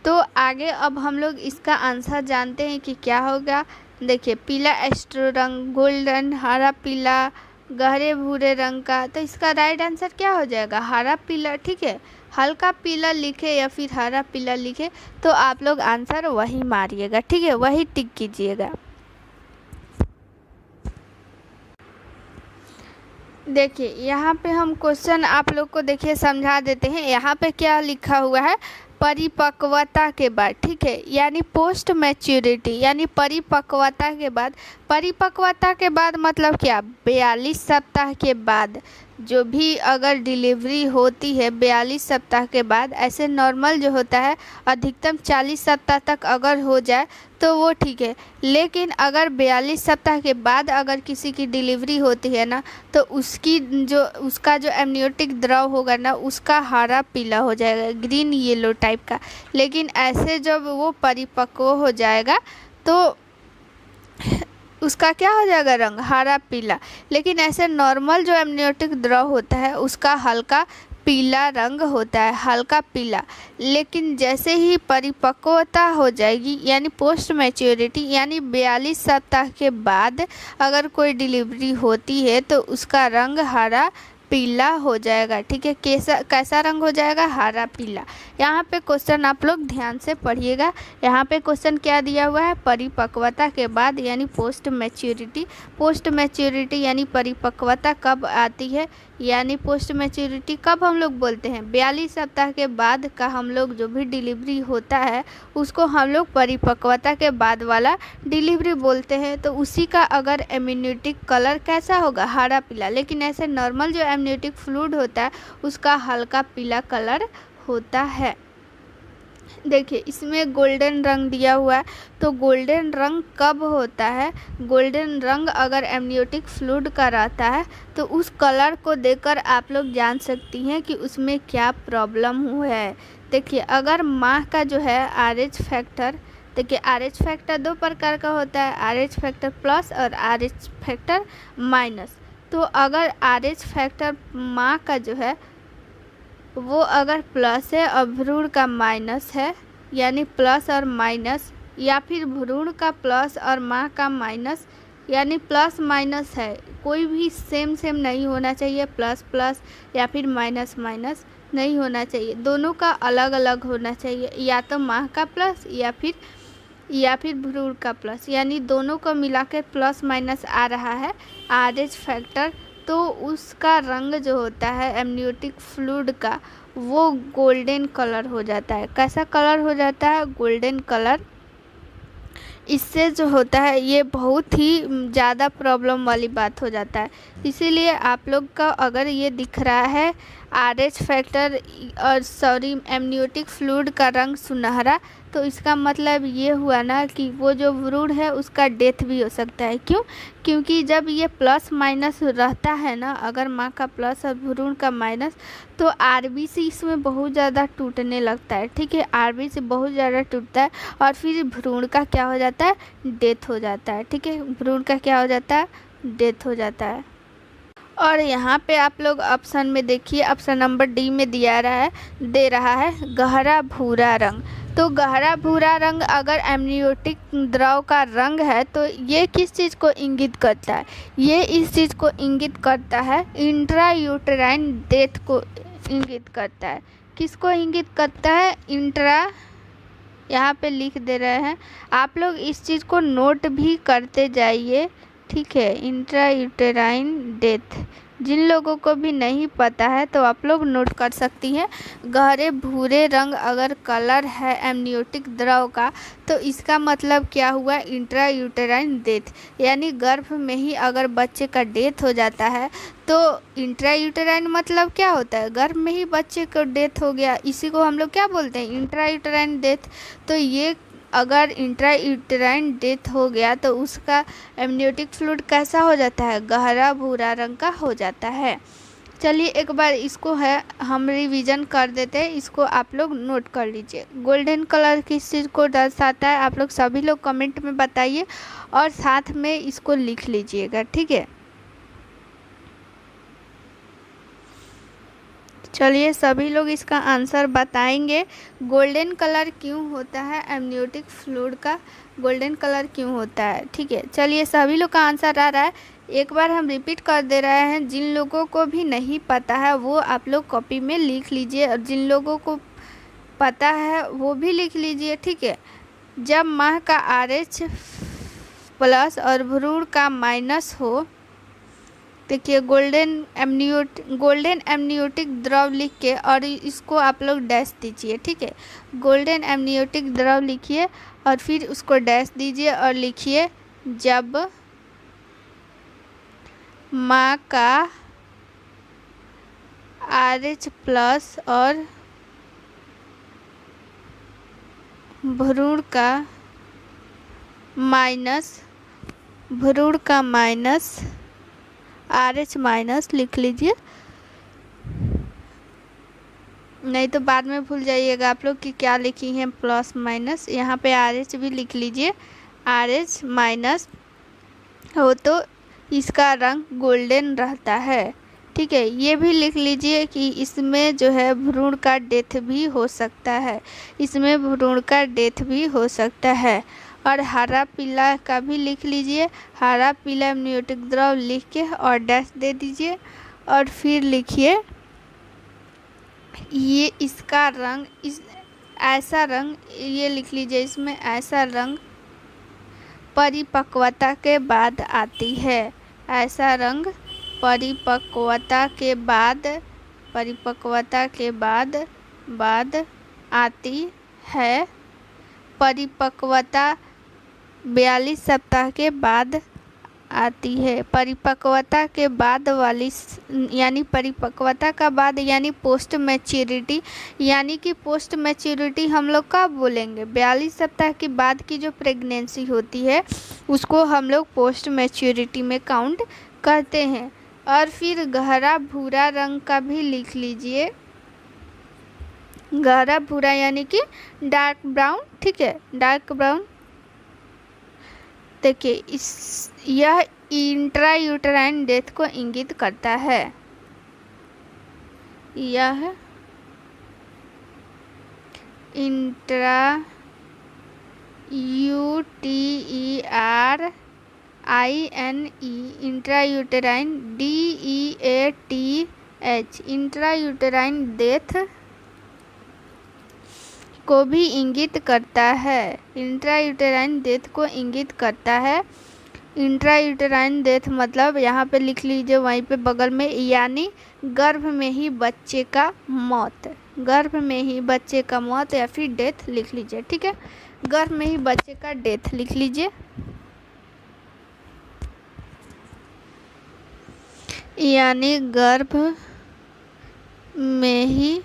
तो आगे अब हम लोग इसका आंसर जानते हैं कि क्या होगा। देखिए पीला एस्ट्रो रंग, गोल्डन, हरा पीला, गहरे भूरे रंग का। तो इसका राइट आंसर क्या हो जाएगा? हरा पीला। ठीक है, हल्का पीला लिखे या फिर हरा पीला लिखे तो आप लोग आंसर वही मारिएगा। ठीक है, वही टिक कीजिएगा। देखिए यहाँ पे हम क्वेश्चन आप लोग को देखिए समझा देते हैं। यहाँ पे क्या लिखा हुआ है? परिपक्वता के बाद। ठीक है, यानी पोस्ट मैच्योरिटी, यानी परिपक्वता के बाद। परिपक्वता के बाद मतलब क्या? 42 सप्ताह के बाद जो भी अगर डिलीवरी होती है 42 सप्ताह के बाद, ऐसे नॉर्मल जो होता है अधिकतम 40 सप्ताह तक अगर हो जाए तो वो ठीक है। लेकिन अगर 42 सप्ताह के बाद अगर किसी की डिलीवरी होती है ना, तो उसका जो एमनियोटिक द्रव होगा ना, उसका हरा पीला हो जाएगा, ग्रीन येलो टाइप का। लेकिन ऐसे जब वो परिपक्व हो जाएगा तो उसका क्या हो जाएगा? रंग हरा पीला। लेकिन ऐसे नॉर्मल जो एमनियोटिक द्रव होता है उसका हल्का पीला रंग होता है, हल्का पीला। लेकिन जैसे ही परिपक्वता हो जाएगी यानी पोस्ट मैच्योरिटी, यानी 42 सप्ताह के बाद अगर कोई डिलीवरी होती है तो उसका रंग हरा पीला हो जाएगा। ठीक है, कैसा रंग हो जाएगा? हरा पीला। यहाँ पे क्वेश्चन आप लोग ध्यान से पढ़िएगा। यहाँ पे क्वेश्चन क्या दिया हुआ है? परिपक्वता के बाद यानी पोस्ट मैच्योरिटी। पोस्ट मैच्योरिटी यानी परिपक्वता कब आती है, यानी पोस्ट मैच्योरिटी कब हम लोग बोलते हैं? 42 सप्ताह के बाद का हम लोग जो भी डिलीवरी होता है उसको हम लोग परिपक्वता के बाद वाला डिलीवरी बोलते हैं। तो उसी का अगर एमनियोटिक कलर कैसा होगा? हरा पीला। लेकिन ऐसे नॉर्मल जो एमनियोटिक फ्लूइड होता है उसका हल्का पीला कलर होता है। देखिए इसमें गोल्डन रंग दिया हुआ है। तो गोल्डन रंग कब होता है? गोल्डन रंग अगर एमनियोटिक फ्लूइड का रहता है तो उस कलर को देखकर आप लोग जान सकती हैं कि उसमें क्या प्रॉब्लम हुआ है। देखिए अगर माँ का जो है RH फैक्टर, देखिए RH फैक्टर दो प्रकार का होता है, RH फैक्टर प्लस और RH फैक्टर माइनस। तो अगर RH फैक्टर माँ का जो है वो अगर प्लस है और भ्रूण का माइनस है, यानी प्लस और माइनस, या फिर भ्रूण का प्लस और माँ का माइनस यानी प्लस माइनस है, कोई भी सेम नहीं होना चाहिए। प्लस प्लस या फिर माइनस माइनस नहीं होना चाहिए, दोनों का अलग अलग होना चाहिए। या तो माँ का प्लस या फिर भ्रूण का प्लस, यानी दोनों को मिलाकर प्लस माइनस आ रहा है RH फैक्टर, तो उसका रंग जो होता है एमनियोटिक फ्लूइड का वो गोल्डन कलर हो जाता है। कैसा कलर हो जाता है? Golden colour. इससे जो होता है ये बहुत ही ज़्यादा प्रॉब्लम वाली बात हो जाता है। इसीलिए आप लोग का अगर ये दिख रहा है RH फैक्टर और एमनियोटिक फ्लूइड का रंग सुनहरा, तो इसका मतलब ये हुआ ना कि वो जो भ्रूण है उसका डेथ भी हो सकता है। क्यों? क्योंकि जब ये प्लस माइनस रहता है ना, अगर माँ का प्लस और भ्रूण का माइनस, तो RBC इसमें बहुत ज़्यादा टूटने लगता है। ठीक है, RBC बहुत ज़्यादा टूटता है और फिर भ्रूण का क्या हो जाता है? डेथ हो जाता है। ठीक है, भ्रूण का क्या हो जाता है? डेथ हो जाता है। और यहाँ पे आप लोग ऑप्शन में देखिए, ऑप्शन नंबर डी में दे रहा है गहरा भूरा रंग। तो गहरा भूरा रंग अगर एमनियोटिक द्रव का रंग है तो ये किस चीज़ को इंगित करता है? ये इस चीज़ को इंगित करता है, इंट्रायूटेराइन डेथ को इंगित करता है। किसको इंगित करता है? यहाँ पे लिख दे रहे हैं, आप लोग इस चीज़ को नोट भी करते जाइए। ठीक है, इंट्रायूटेराइन डेथ जिन लोगों को भी नहीं पता है तो आप लोग नोट कर सकती हैं। गहरे भूरे रंग अगर कलर है एमनियोटिक द्रव का तो इसका मतलब क्या हुआ? इंट्रायूटेराइन डेथ, यानी गर्भ में ही अगर बच्चे का डेथ हो जाता है तो इंट्रायूटेराइन मतलब क्या होता है? गर्भ में ही बच्चे को डेथ हो गया, इसी को हम लोग क्या बोलते हैं? Intrauterine death. तो ये अगर इंट्रायूटेराइन डेथ हो गया तो उसका एमनियोटिक फ्लूइड कैसा हो जाता है? गहरा भूरा रंग का हो जाता है। चलिए एक बार इसको है हम रिवीजन कर देते हैं, इसको आप लोग नोट कर लीजिए। गोल्डन कलर किस चीज़ को दर्शाता है? आप लोग सभी लोग कमेंट में बताइए और साथ में इसको लिख लीजिएगा। ठीक है, चलिए सभी लोग इसका आंसर बताएंगे। गोल्डन कलर क्यों होता है एमनियोटिक फ्लूइड का, गोल्डन कलर क्यों होता है। ठीक है, चलिए सभी लोग का आंसर आ रहा है। एक बार हम रिपीट कर दे रहे हैं, जिन लोगों को भी नहीं पता है वो आप लोग कॉपी में लिख लीजिए, और जिन लोगों को पता है वो भी लिख लीजिए। ठीक है, जब माह का RH प्लस और भ्रूण का माइनस हो, देखिए गोल्डन एमनियोटिक द्रव लिख के और इसको आप लोग डैश दीजिए। ठीक है, गोल्डन एमनियोटिक द्रव लिखिए और फिर उसको डैश दीजिए और लिखिए जब माँ का RH प्लस और भ्रूण का माइनस RH माइनस लिख लीजिए, नहीं तो बाद में भूल जाइएगा आप लोग कि क्या लिखी हैं प्लस माइनस। यहाँ पे RH भी लिख लीजिए, RH माइनस हो तो इसका रंग गोल्डन रहता है। ठीक है, ये भी लिख लीजिए कि इसमें जो है भ्रूण का डेथ भी हो सकता है, इसमें भ्रूण का डेथ भी हो सकता है। और हरा पीला का भी लिख लीजिए, हरा पीला एमनियोटिक द्रव लिख के और डैश दे दीजिए और फिर लिखिए ये इसका रंग ऐसा रंग, ये लिख लीजिए इसमें ऐसा रंग परिपक्वता के बाद आती है, ऐसा रंग परिपक्वता के बाद आती है। परिपक्वता 42 सप्ताह के बाद आती है। परिपक्वता के बाद वाली यानी परिपक्वता का बाद यानी पोस्ट मैच्योरिटी, यानी कि पोस्ट मैच्योरिटी हम लोग कब बोलेंगे, 42 सप्ताह के बाद की जो प्रेगनेंसी होती है उसको हम लोग पोस्ट मैच्योरिटी में काउंट करते हैं। और फिर गहरा भूरा रंग का भी लिख लीजिए, गहरा भूरा यानी कि डार्क ब्राउन। ठीक है, डार्क ब्राउन। देखिए यह इंट्रायूटेराइन डेथ को इंगित करता है, यह इंट्रायूटेराइन DEATH इंट्रायूटेराइन डेथ को भी इंगित करता है, इंट्रायूटेराइन डेथ को इंगित करता है। इंट्रायूटेराइन डेथ मतलब यहाँ पे लिख लीजिए वहीं पे बगल में, यानी गर्भ में ही बच्चे का मौत, गर्भ में ही बच्चे का मौत या फिर डेथ लिख लीजिए। ठीक है, गर्भ में ही बच्चे का डेथ लिख लीजिए, यानी गर्भ में ही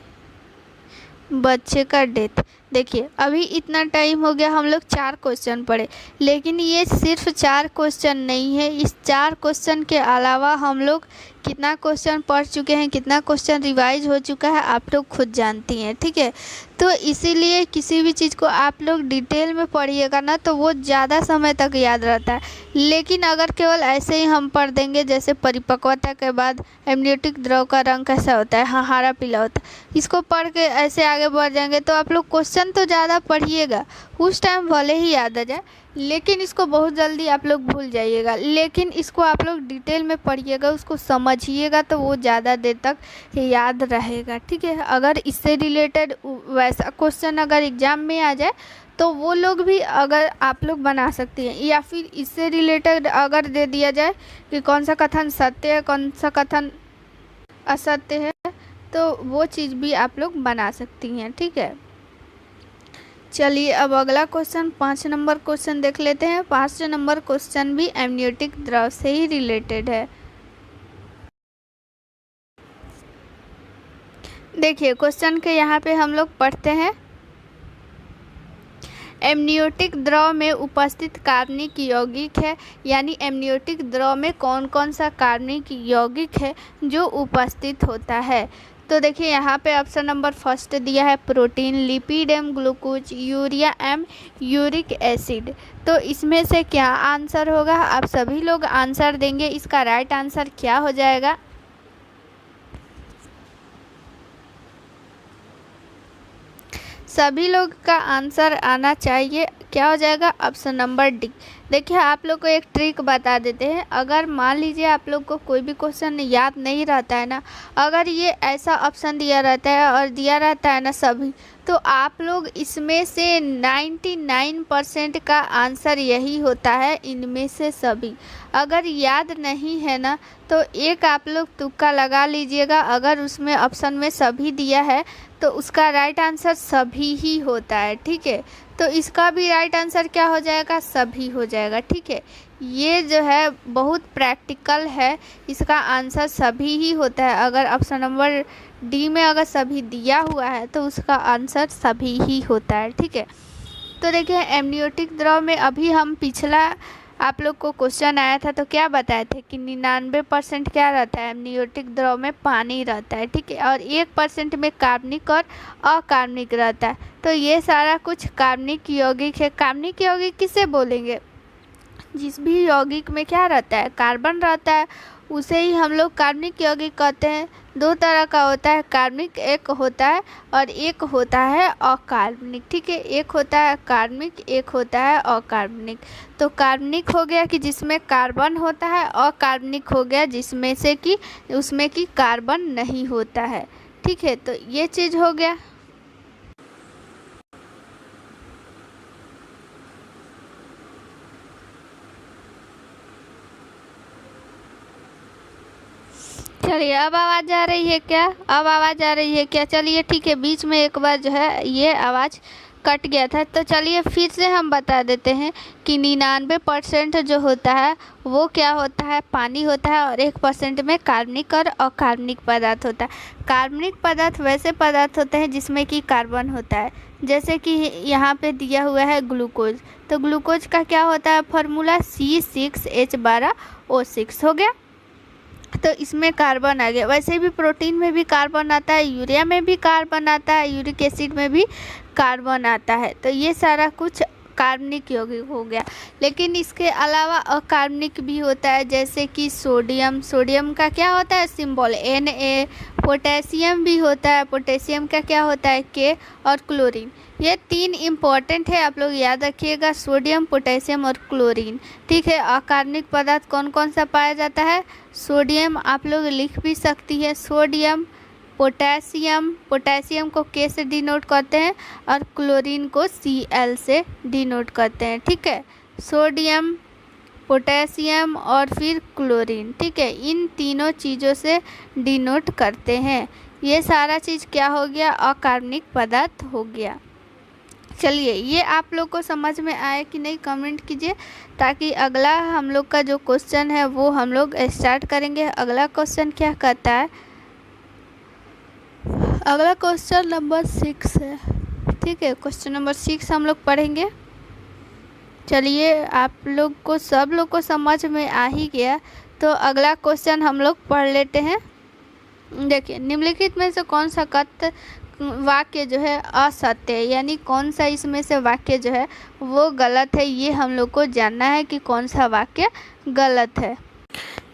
बच्चे का डेथ। देखिए अभी इतना टाइम हो गया, हम लोग 4 क्वेश्चन पढ़े, लेकिन ये सिर्फ 4 क्वेश्चन नहीं है। इस 4 क्वेश्चन के अलावा हम लोग कितना क्वेश्चन पढ़ चुके हैं, कितना क्वेश्चन रिवाइज हो चुका है आप लोग खुद जानती हैं। ठीक है, तो इसीलिए किसी भी चीज़ को आप लोग डिटेल में पढ़िएगा ना तो वो ज़्यादा समय तक याद रहता है। लेकिन अगर केवल ऐसे ही हम पढ़ देंगे, जैसे परिपक्वता के बाद एमनियोटिक द्रव का रंग कैसा होता है, हाँ हरा पीला होता है, इसको पढ़ के ऐसे आगे बढ़ जाएंगे तो आप लोग क्वेश्चन तो ज़्यादा पढ़िएगा, उस टाइम भले ही याद आ जाए, लेकिन इसको बहुत जल्दी आप लोग भूल जाइएगा। लेकिन इसको आप लोग डिटेल में पढ़िएगा, उसको समझिएगा तो वो ज़्यादा देर तक याद रहेगा। ठीक है, अगर इससे रिलेटेड वैसा क्वेश्चन अगर एग्ज़ाम में आ जाए तो वो लोग भी अगर आप लोग बना सकते हैं, या फिर इससे रिलेटेड अगर दे दिया जाए कि कौन सा कथन सत्य है, कौन सा कथन असत्य है, तो वो चीज़ भी आप लोग बना सकती हैं। ठीक है, चलिए अब अगला क्वेश्चन 5 नंबर क्वेश्चन देख लेते हैं। 5 नंबर क्वेश्चन भी एमनियोटिक द्रव से ही रिलेटेड है। देखिए क्वेश्चन के यहाँ पे हम लोग पढ़ते हैं, एमनियोटिक द्रव में उपस्थित कार्बनिक यौगिक है, यानी एमनियोटिक द्रव में कौन कौन सा कार्बनिक यौगिक है जो उपस्थित होता है। तो देखिए यहाँ पे ऑप्शन नंबर फर्स्ट दिया है protein, lipid and glucose, urea and uric acid. तो इसमें से क्या आंसर होगा, आप सभी लोग आंसर देंगे, इसका राइट आंसर क्या हो जाएगा। सभी लोग का आंसर आना चाहिए। क्या हो जाएगा? Option number D. देखिए आप लोग को एक ट्रिक बता देते हैं। अगर मान लीजिए आप लोग को कोई भी क्वेश्चन याद नहीं रहता है ना, अगर ये ऐसा ऑप्शन दिया रहता है और दिया रहता है ना सभी, तो आप लोग इसमें से 99% का आंसर यही होता है, इनमें से सभी। अगर याद नहीं है ना तो एक आप लोग तुक्का लगा लीजिएगा। अगर उसमें ऑप्शन में सभी दिया है तो उसका राइट आंसर सभी ही होता है। ठीक है, तो इसका भी राइट आंसर क्या हो जाएगा? सभी हो जाएगा। ठीक है, ये जो है बहुत प्रैक्टिकल है, इसका आंसर सभी ही होता है। अगर ऑप्शन नंबर डी में अगर सभी दिया हुआ है तो उसका आंसर सभी ही होता है। ठीक है, तो देखिए एमनियोटिक द्रव में अभी हम पिछला आप लोग को क्वेश्चन आया था तो क्या बताए थे कि 99% क्या रहता है? एमनियोटिक द्रव में पानी रहता है। ठीक है, और 1% में कार्बनिक और अकार्बनिक रहता है। तो ये सारा कुछ कार्बनिक यौगिक है। कार्बनिक यौगिक किसे बोलेंगे? जिस भी यौगिक में क्या रहता है? कार्बन रहता है, उसे ही हम लोग कार्बनिक यौगिक कहते हैं। दो तरह का होता है कार्बनिक, एक होता है और एक होता है अकार्बनिक। ठीक है, एक होता है कार्बनिक, एक होता है अकार्बनिक। तो कार्बनिक हो गया कि जिसमें कार्बन होता है, अकार्बनिक हो गया जिसमें से कि उसमें कि कार्बन नहीं होता है। ठीक है, तो ये चीज़ हो गया। चलिए अब आवाज़ आ रही है क्या? अब आवाज़ आ रही है क्या? चलिए ठीक है, बीच में एक बार जो है ये आवाज़ कट गया था, तो चलिए फिर से हम बता देते हैं कि 99% जो होता है वो क्या होता है? पानी होता है, और 1% में कार्बनिक और अकार्बनिक पदार्थ होता है। कार्बनिक पदार्थ वैसे पदार्थ होते हैं जिसमें कि कार्बन होता है, जैसे कि यहाँ पे दिया हुआ है ग्लूकोज। तो ग्लूकोज का क्या होता है फॉर्मूला? C6H12O6 हो गया, तो इसमें कार्बन आ गया। वैसे भी प्रोटीन में भी कार्बन आता है, यूरिया में भी कार्बन आता है, यूरिक एसिड में भी कार्बन आता है। तो ये सारा कुछ कार्बनिक यौगिक हो गया। लेकिन इसके अलावा अकार्बनिक भी होता है, जैसे कि सोडियम। सोडियम का क्या होता है सिंबल? Na। पोटेशियम भी होता है, पोटेशियम का क्या होता है? K। और क्लोरीन। ये 3 इम्पॉर्टेंट है, आप लोग याद रखिएगा, सोडियम, पोटेशियम और क्लोरीन। ठीक है, अकार्बनिक पदार्थ कौन कौन सा पाया जाता है? सोडियम आप लोग लिख भी सकती है, सोडियम, पोटेशियम, पोटेशियम को K से डिनोट करते हैं और क्लोरीन को Cl से डिनोट करते हैं। ठीक है, सोडियम, पोटेशियम और फिर क्लोरीन। ठीक है, इन तीनों चीज़ों से डिनोट करते हैं। ये सारा चीज़ क्या हो गया? अकार्बनिक पदार्थ हो गया। चलिए ये आप लोग को समझ में आया कि नहीं कमेंट कीजिए, ताकि अगला हम लोग का जो क्वेश्चन है वो हम लोग स्टार्ट करेंगे। अगला क्वेश्चन क्या कहता है? अगला क्वेश्चन नंबर 6 है। ठीक है, क्वेश्चन नंबर 6 हम लोग पढ़ेंगे। चलिए आप लोग को सब लोग को समझ में आ ही गया, तो अगला क्वेश्चन हम लोग पढ़ लेते हैं। देखिए, निम्नलिखित में से कौन सा कथ्य वाक्य जो है असत्य है, यानी कौन सा इसमें से वाक्य जो है वो गलत है, ये हम लोग को जानना है कि कौन सा वाक्य गलत है।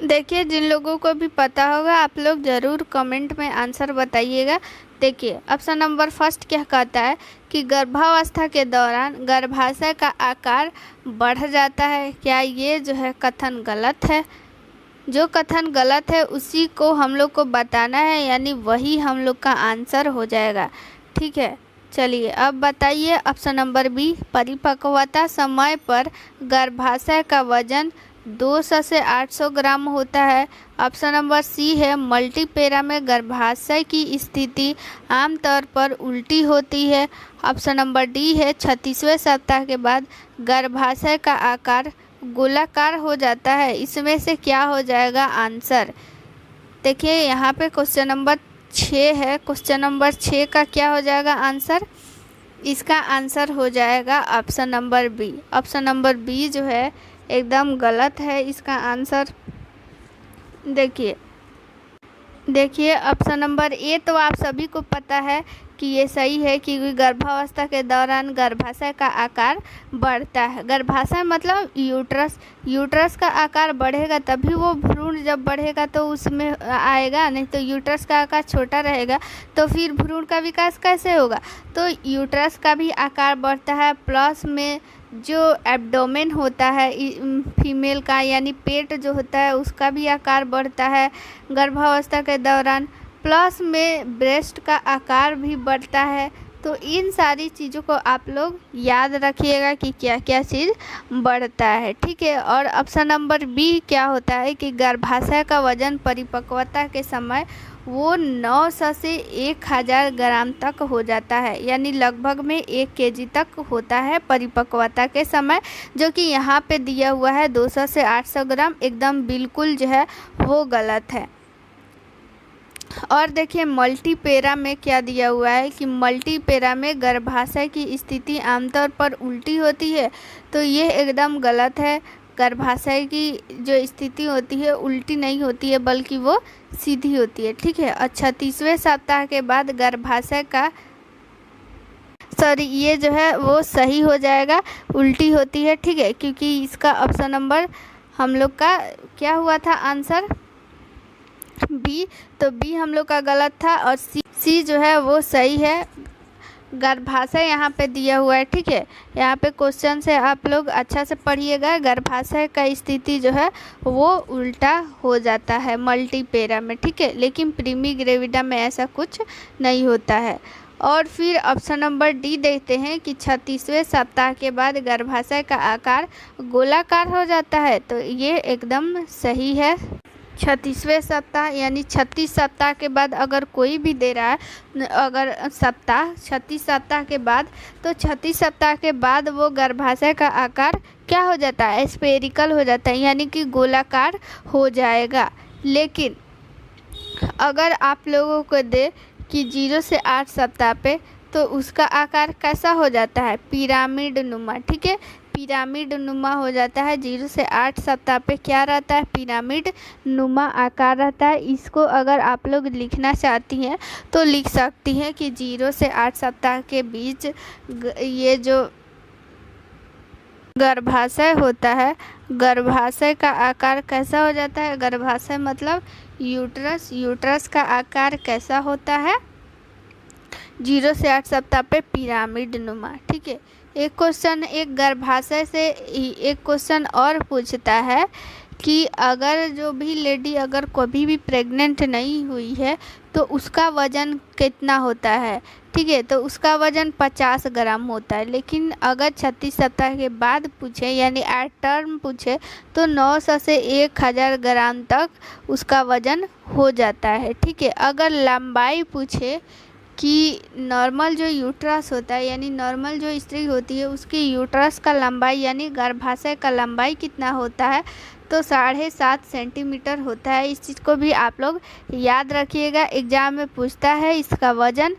देखिए जिन लोगों को भी पता होगा आप लोग ज़रूर कमेंट में आंसर बताइएगा। देखिए ऑप्शन नंबर फर्स्ट क्या कहता है कि गर्भावस्था के दौरान गर्भाशय का आकार बढ़ जाता है। क्या ये जो है कथन गलत है? जो कथन गलत है उसी को हम लोग को बताना है, यानी वही हम लोग का आंसर हो जाएगा। ठीक है, चलिए अब बताइए ऑप्शन नंबर बी, परिपक्वता समय पर गर्भाशय का वजन 200 से 800 ग्राम होता है। ऑप्शन नंबर सी है, मल्टीपेरा में गर्भाशय की स्थिति आमतौर पर उल्टी होती है। ऑप्शन नंबर डी है, 36वें सप्ताह के बाद गर्भाशय का आकार गोलाकार हो जाता है। इसमें से क्या हो जाएगा आंसर? देखिए यहाँ पे क्वेश्चन नंबर 6 है, क्वेश्चन नंबर 6 का क्या हो जाएगा आंसर? इसका आंसर हो जाएगा option number B. Option number B जो है एकदम गलत है इसका आंसर। देखिए देखिए ऑप्शन नंबर ए तो आप सभी को पता है कि ये सही है कि गर्भावस्था के दौरान गर्भाशय का आकार बढ़ता है। गर्भाशय मतलब यूट्रस का आकार बढ़ेगा तभी वो भ्रूण जब बढ़ेगा तो उसमें आएगा, नहीं तो यूट्रस का आकार छोटा रहेगा तो फिर भ्रूण का विकास कैसे होगा। तो यूट्रस का भी आकार बढ़ता है, प्लस में जो एब्डोमेन होता है फीमेल का यानी पेट जो होता है उसका भी आकार बढ़ता है गर्भावस्था के दौरान, प्लस में ब्रेस्ट का आकार भी बढ़ता है। तो इन सारी चीज़ों को आप लोग याद रखिएगा कि क्या क्या चीज़ बढ़ता है, ठीक है। और ऑप्शन नंबर बी क्या होता है कि गर्भाशय का वजन परिपक्वता के समय वो 900 से 1000 ग्राम तक हो जाता है, यानी लगभग में 1 केजी तक होता है परिपक्वता के समय, जो कि यहाँ पे दिया हुआ है 200 से 800 ग्राम, एकदम बिल्कुल जो है वो गलत है। और देखिए मल्टीपेरा में क्या दिया हुआ है कि मल्टीपेरा में गर्भाशय की स्थिति आमतौर पर उल्टी होती है, तो ये एकदम गलत है। गर्भाशय की जो स्थिति होती है उल्टी नहीं होती है बल्कि वो सीधी होती है, ठीक है। और 36वें सप्ताह के बाद गर्भाशय का ये जो है वो सही हो जाएगा, उल्टी होती है, ठीक है, क्योंकि इसका ऑप्शन नंबर हम लोग का क्या हुआ था आंसर बी, तो बी हम लोग का गलत था और सी जो है वो सही है। गर्भाशय यहाँ पे दिया हुआ है, ठीक है। यहाँ पे क्वेश्चन से आप लोग अच्छा से पढ़िएगा। गर्भाशय का स्थिति जो है वो उल्टा हो जाता है मल्टीपेरा में, ठीक है, लेकिन प्रीमी ग्रेविडा में ऐसा कुछ नहीं होता है। और फिर ऑप्शन नंबर डी देखते हैं कि 36वें सप्ताह के बाद गर्भाशय का आकार गोलाकार हो जाता है, तो ये एकदम सही है। 36वें सप्ताह यानी 36 सप्ताह के बाद अगर कोई भी दे रहा है, अगर सप्ताह 36 सप्ताह के बाद, तो 36 सप्ताह के बाद वो गर्भाशय का आकार क्या हो जाता है, स्फेरिकल हो जाता है, यानी कि गोलाकार हो जाएगा। लेकिन अगर आप लोगों को दे कि 0 से 8 सप्ताह पे, तो उसका आकार कैसा हो जाता है, पिरामिड नुमा, ठीक है, पिरामिड नुमा हो जाता है। 0 से 8 सप्ताह पे क्या रहता है, पिरामिड नुमा आकार रहता है। इसको अगर आप लोग लिखना चाहती हैं तो लिख सकती हैं कि 0 से 8 सप्ताह के बीच ये जो गर्भाशय होता है, गर्भाशय का आकार कैसा हो जाता है, गर्भाशय मतलब यूट्रस का आकार कैसा होता है 0 से 8 सप्ताह पे, पिरामिड नुमा, ठीक है। एक क्वेश्चन एक गर्भाशय से एक क्वेश्चन और पूछता है कि अगर जो भी लेडी अगर कभी भी प्रेग्नेंट नहीं हुई है तो उसका वज़न कितना होता है, ठीक है, तो उसका वज़न 50 ग्राम होता है। लेकिन अगर 36 सप्ताह के बाद पूछे यानी एट टर्म पूछे तो 900 से 1000 ग्राम तक उसका वज़न हो जाता है, ठीक है। अगर लंबाई पूछे कि नॉर्मल जो यूट्रस होता है यानी नॉर्मल जो स्त्री होती है उसकी यूट्रस का लंबाई यानी गर्भाशय का लंबाई कितना होता है, तो 7.5 सेंटीमीटर होता है। इस चीज़ को भी आप लोग याद रखिएगा, एग्ज़ाम में पूछता है इसका वज़न,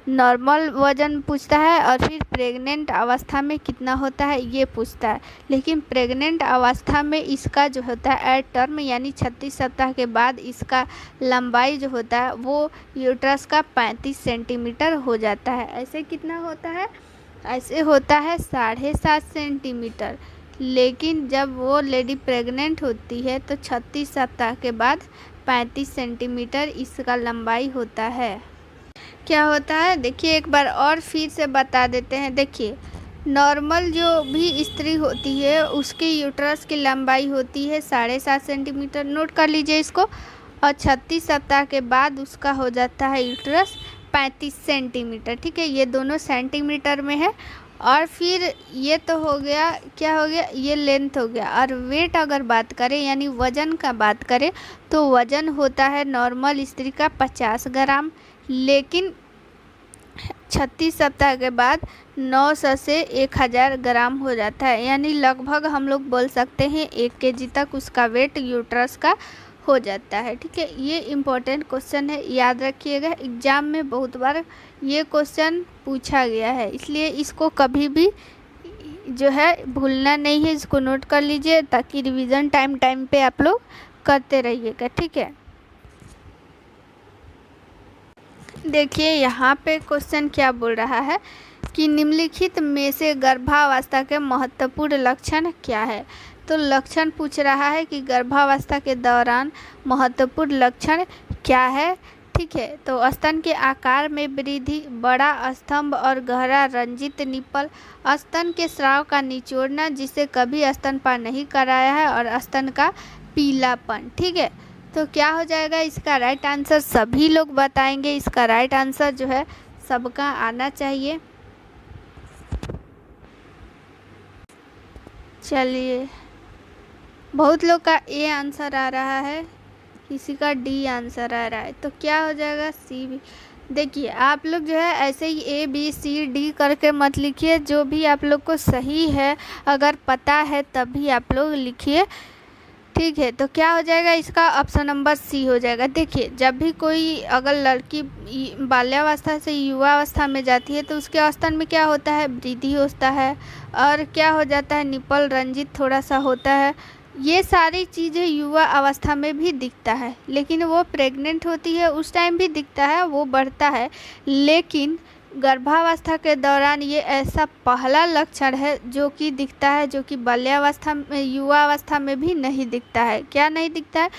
नॉर्मल वज़न पूछता है और फिर प्रेग्नेंट अवस्था में कितना होता है ये पूछता है। लेकिन प्रेग्नेंट अवस्था में इसका जो होता है एट टर्म यानी 36 सप्ताह के बाद इसका लंबाई जो होता है वो यूट्रस का 35 सेंटीमीटर हो जाता है। ऐसे कितना होता है, ऐसे होता है 7.5 सेंटीमीटर। लेकिन जब वो लेडी प्रेग्नेंट होती है तो 36 सप्ताह के बाद 35 सेंटीमीटर इसका लंबाई होता है। क्या होता है देखिए एक बार और फिर से बता देते हैं। देखिए नॉर्मल जो भी स्त्री होती है उसकी यूट्रस की लंबाई होती है 7.5 सेंटीमीटर, नोट कर लीजिए इसको, और 36 सप्ताह के बाद उसका हो जाता है यूट्रस 35 सेंटीमीटर, ठीक है, ये दोनों सेंटीमीटर में है। और फिर ये तो हो गया, क्या हो गया, ये लेंथ हो गया। और वेट अगर बात करें यानी वज़न का बात करें तो वज़न होता है नॉर्मल स्त्री का 50 ग्राम, लेकिन 36 सप्ताह के बाद 900 से 1000 ग्राम हो जाता है, यानी लगभग हम लोग बोल सकते हैं 1 केजी तक उसका वेट यूट्रस का हो जाता है, ठीक है। ये इम्पोर्टेंट क्वेश्चन है, याद रखिएगा, एग्ज़ाम में बहुत बार ये क्वेश्चन पूछा गया है, इसलिए इसको कभी भी जो है भूलना नहीं है, इसको नोट कर लीजिए ताकि रिवीजन टाइम पे आप लोग करते रहिएगा, ठीक है। देखिए यहाँ पे क्वेश्चन क्या बोल रहा है कि निम्नलिखित में से गर्भावस्था के महत्वपूर्ण लक्षण क्या है। तो लक्षण पूछ रहा है कि गर्भावस्था के दौरान महत्वपूर्ण लक्षण क्या है। ठीक है, तो स्तन के आकार में वृद्धि, बड़ा स्तंभ और गहरा रंजित निप्पल, स्तन के स्राव का निचोड़ना जिसे कभी स्तनपान नहीं कराया है, और स्तन का पीलापन। ठीक है, तो क्या हो जाएगा इसका राइट आंसर, सभी लोग बताएंगे। इसका राइट आंसर जो है सबका आना चाहिए। चलिए, बहुत लोग का ए आंसर आ रहा है, किसी का डी आंसर आ रहा है, तो क्या हो जाएगा सी भी। देखिए आप लोग जो है ऐसे ही ए बी सी डी करके मत लिखिए, जो भी आप लोग को सही है अगर पता है तभी आप लोग लिखिए। ठीक है, तो क्या हो जाएगा इसका ऑप्शन नंबर सी हो जाएगा। देखिए जब भी कोई अगर लड़की बाल्यावस्था से युवावस्था में जाती है तो उसके स्तन में क्या होता है, वृद्धि होता है, और क्या हो जाता है, निप्पल रंजित थोड़ा सा होता है। ये सारी चीज़ें युवा अवस्था में भी दिखता है, लेकिन वो प्रेग्नेंट होती है उस टाइम भी दिखता है, वो बढ़ता है। लेकिन गर्भावस्था के दौरान ये ऐसा पहला लक्षण है जो कि दिखता है, जो कि बाल्यावस्था में युवा अवस्था में भी नहीं दिखता है। क्या नहीं दिखता है,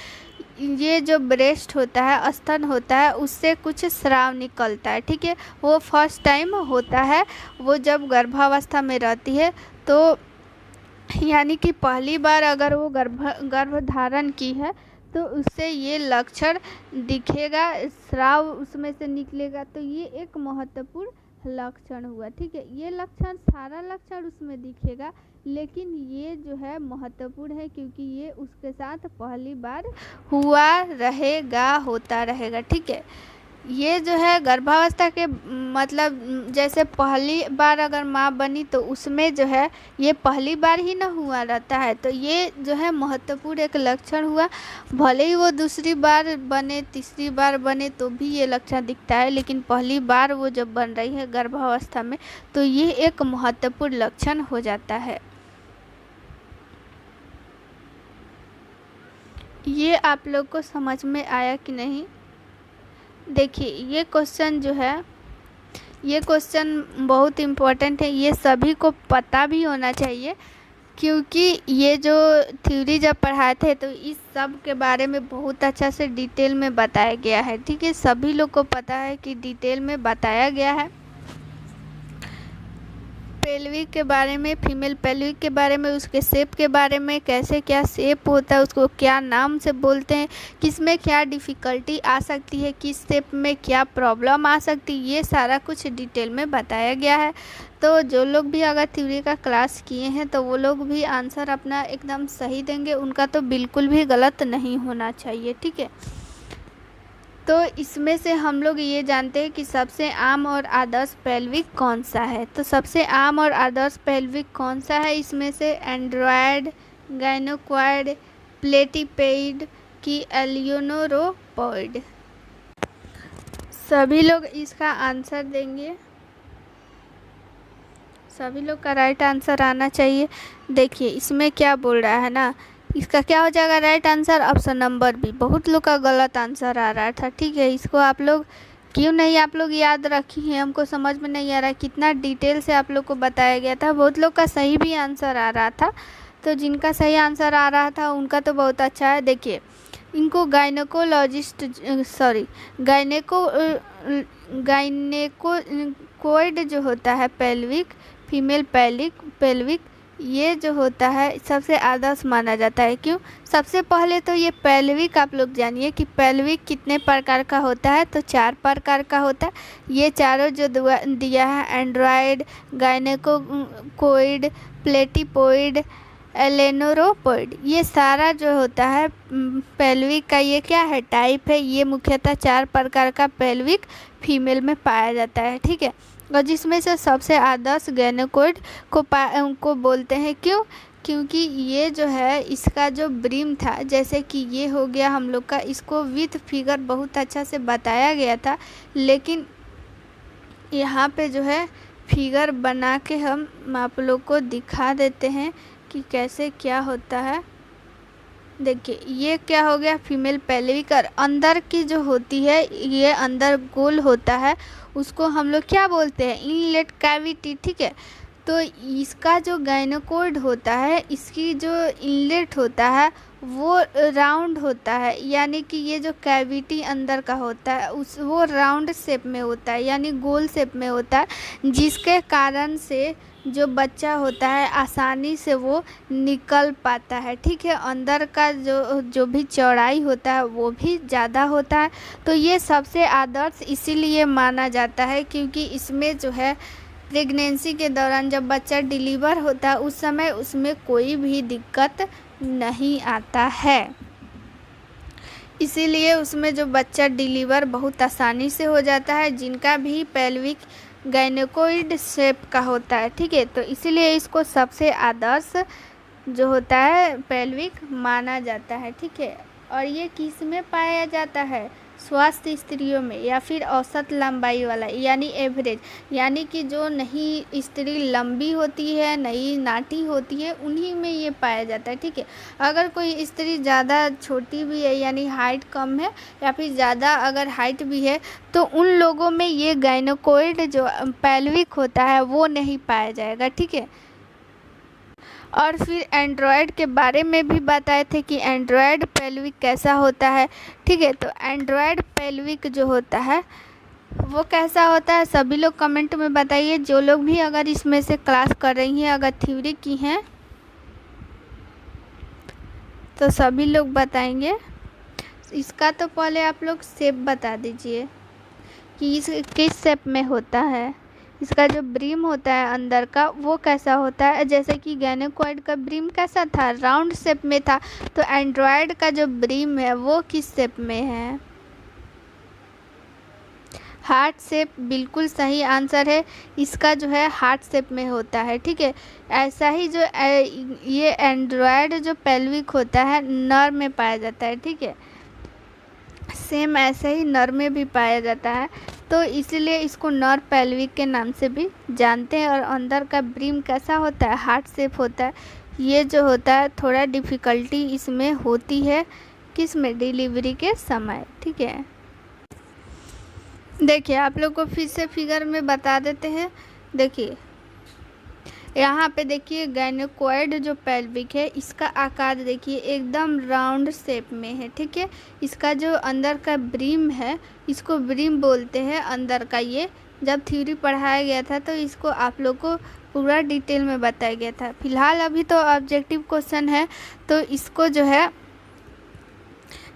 ये जो ब्रेस्ट होता है, स्तन होता है, उससे कुछ स्राव निकलता है। ठीक है, वो फर्स्ट टाइम होता है, वो जब गर्भावस्था में रहती है, तो यानी कि पहली बार अगर वो गर्भधारण की है तो उससे ये लक्षण दिखेगा, स्राव उसमें से निकलेगा, तो ये एक महत्वपूर्ण लक्षण हुआ। ठीक है, ये लक्षण सारा लक्षण उसमें दिखेगा, लेकिन ये जो है महत्वपूर्ण है क्योंकि ये उसके साथ पहली बार हुआ रहेगा, होता रहेगा। ठीक है, ये जो है गर्भावस्था के मतलब जैसे पहली बार अगर माँ बनी तो उसमें जो है ये पहली बार ही ना हुआ रहता है, तो ये जो है महत्वपूर्ण एक लक्षण हुआ। भले ही वो दूसरी बार बने, तीसरी बार बने तो भी ये लक्षण दिखता है, लेकिन पहली बार वो जब बन रही है गर्भावस्था में तो ये एक महत्वपूर्ण लक्षण हो जाता है। ये आप लोग को समझ में आया कि नहीं। देखिए ये क्वेश्चन जो है, ये क्वेश्चन बहुत इम्पोर्टेंट है, ये सभी को पता भी होना चाहिए, क्योंकि ये जो थ्योरी जब पढ़ाए थे तो इस सब के बारे में बहुत अच्छा से डिटेल में बताया गया है। ठीक है, सभी लोग को पता है कि डिटेल में बताया गया है। पेल्विक के बारे में, फीमेल पेल्विक के बारे में, उसके शेप के बारे में, कैसे क्या शेप होता है, उसको क्या नाम से बोलते हैं, किस में क्या डिफ़िकल्टी आ सकती है, किस शेप में क्या प्रॉब्लम आ सकती है, ये सारा कुछ डिटेल में बताया गया है। तो जो लोग भी अगर थ्योरी का क्लास किए हैं तो वो लोग भी आंसर अपना एकदम सही देंगे, उनका तो बिल्कुल भी गलत नहीं होना चाहिए। ठीक है, तो इसमें से हम लोग ये जानते हैं कि सबसे आम और आदर्श पेल्विक कौन सा है। तो सबसे आम और आदर्श पेल्विक कौन सा है इसमें से, एंड्रॉयड, गाइनोकॉइड, प्लेटिपेड की एलियोनोरोपॉइड। सभी लोग इसका आंसर देंगे, सभी लोग का राइट आंसर आना चाहिए। देखिए इसमें क्या बोल रहा है ना, इसका क्या हो जाएगा right answer, option number B. बहुत लोग का गलत आंसर आ रहा था। ठीक है, इसको आप लोग क्यों नहीं आप लोग याद रखी हैं, हमको समझ में नहीं आ रहा कितना डिटेल से आप लोग को बताया गया था। बहुत लोग का सही भी आंसर आ रहा था, तो जिनका सही आंसर आ रहा था उनका तो बहुत अच्छा है। देखिए इनको गाइनेकोइड जो होता है पेल्विक, फीमेल पेल्विक ये जो होता है सबसे आदर्श माना जाता है। क्यों, सबसे पहले तो ये पेल्विक आप लोग जानिए कि पेल्विक कितने प्रकार का होता है, तो 4 प्रकार का होता है। ये चारों जो दिया है, एंड्रॉयड, गाइनेकोइड, प्लेटिपोइड, एलेनोरोपोइड, ये सारा जो होता है पेल्विक का ये क्या है, टाइप है। ये मुख्यतः 4 प्रकार का पेल्विक फीमेल में पाया जाता है। ठीक है, और जिसमें से सबसे आदर्श गाइनेकोइड को बोलते हैं। क्यों, क्योंकि ये जो है इसका जो ब्रीम था, जैसे कि ये हो गया हम लोग का, इसको विथ फिगर बहुत अच्छा से बताया गया था, लेकिन यहाँ पे जो है फिगर बना के हम आप लोग को दिखा देते हैं कि कैसे क्या होता है। देखिए ये क्या हो गया, फीमेल पेल्विक। और अंदर की जो होती है, ये अंदर गोल होता है, उसको हम लोग क्या बोलते हैं, इनलेट कैविटी। ठीक है, तो इसका जो गायनोकॉर्ड होता है, इसकी जो इनलेट होता है वो राउंड होता है, यानी कि ये जो कैविटी अंदर का होता है वो राउंड शेप में होता है, यानी गोल शेप में होता है, जिसके कारण से जो बच्चा होता है आसानी से वो निकल पाता है। ठीक है, अंदर का जो भी चौड़ाई होता है वो भी ज़्यादा होता है। तो ये सबसे आदर्श इसीलिए माना जाता है क्योंकि इसमें जो है प्रेगनेंसी के दौरान जब बच्चा डिलीवर होता है उस समय उसमें कोई भी दिक्कत नहीं आता है, इसीलिए उसमें जो बच्चा डिलीवर बहुत आसानी से हो जाता है, जिनका भी पेल्विक गायनोकॉइड शेप का होता है। ठीक है, तो इसीलिए इसको सबसे आदर्श जो होता है पेल्विक माना जाता है। ठीक है, और ये किस में पाया जाता है, स्वस्थ स्त्रियों में, या फिर औसत लंबाई वाला यानी एवरेज, यानी कि जो नहीं स्त्री लंबी होती है नहीं नाटी होती है उन्हीं में ये पाया जाता है। ठीक है, अगर कोई स्त्री ज़्यादा छोटी भी है यानी हाइट कम है या फिर ज़्यादा अगर हाइट भी है तो उन लोगों में ये गायनोकॉइड जो पेल्विक होता है वो नहीं पाया जाएगा। ठीक है, और फिर एंड्रॉयड के बारे में भी बताए थे कि एंड्रॉयड पेल्विक कैसा होता है। ठीक है, तो एंड्रॉयड पेल्विक जो होता है वो कैसा होता है, सभी लोग कमेंट में बताइए। जो लोग भी अगर इसमें से क्लास कर रही हैं, अगर थ्योरी की हैं तो सभी लोग बताएंगे। इसका तो पहले आप लोग शेप बता दीजिए कि इस किस शेप में होता है। इसका जो ब्रीम होता है अंदर का वो कैसा होता है, जैसे कि गायनोकॉइड का ब्रीम कैसा था, राउंड शेप में था, तो एंड्रॉयड का जो ब्रीम है वो किस शेप में है, हार्ट शेप। बिल्कुल सही आंसर है, इसका जो है हार्ट शेप में होता है। ठीक है, ऐसा ही जो ये एंड्रॉयड जो पेल्विक होता है नर में पाया जाता है। ठीक है, सेम ऐसे ही नर में भी पाया जाता है, तो इसीलिए इसको नर पेल्विक के नाम से भी जानते हैं। और अंदर का ब्रीम कैसा होता है, हार्ट शेप होता है। ये जो होता है थोड़ा डिफ़िकल्टी इसमें होती है, किस में, डिलीवरी के समय। ठीक है, देखिए आप लोग को फिर से फिगर में बता देते हैं। देखिए यहाँ पे देखिए गायनोकॉइड जो पेल्विक है इसका आकार देखिए एकदम राउंड शेप में है। ठीक है, इसका जो अंदर का ब्रीम है इसको ब्रीम बोलते हैं अंदर का। ये जब थ्योरी पढ़ाया गया था तो इसको आप लोग को पूरा डिटेल में बताया गया था। फिलहाल अभी तो ऑब्जेक्टिव क्वेश्चन है तो इसको जो है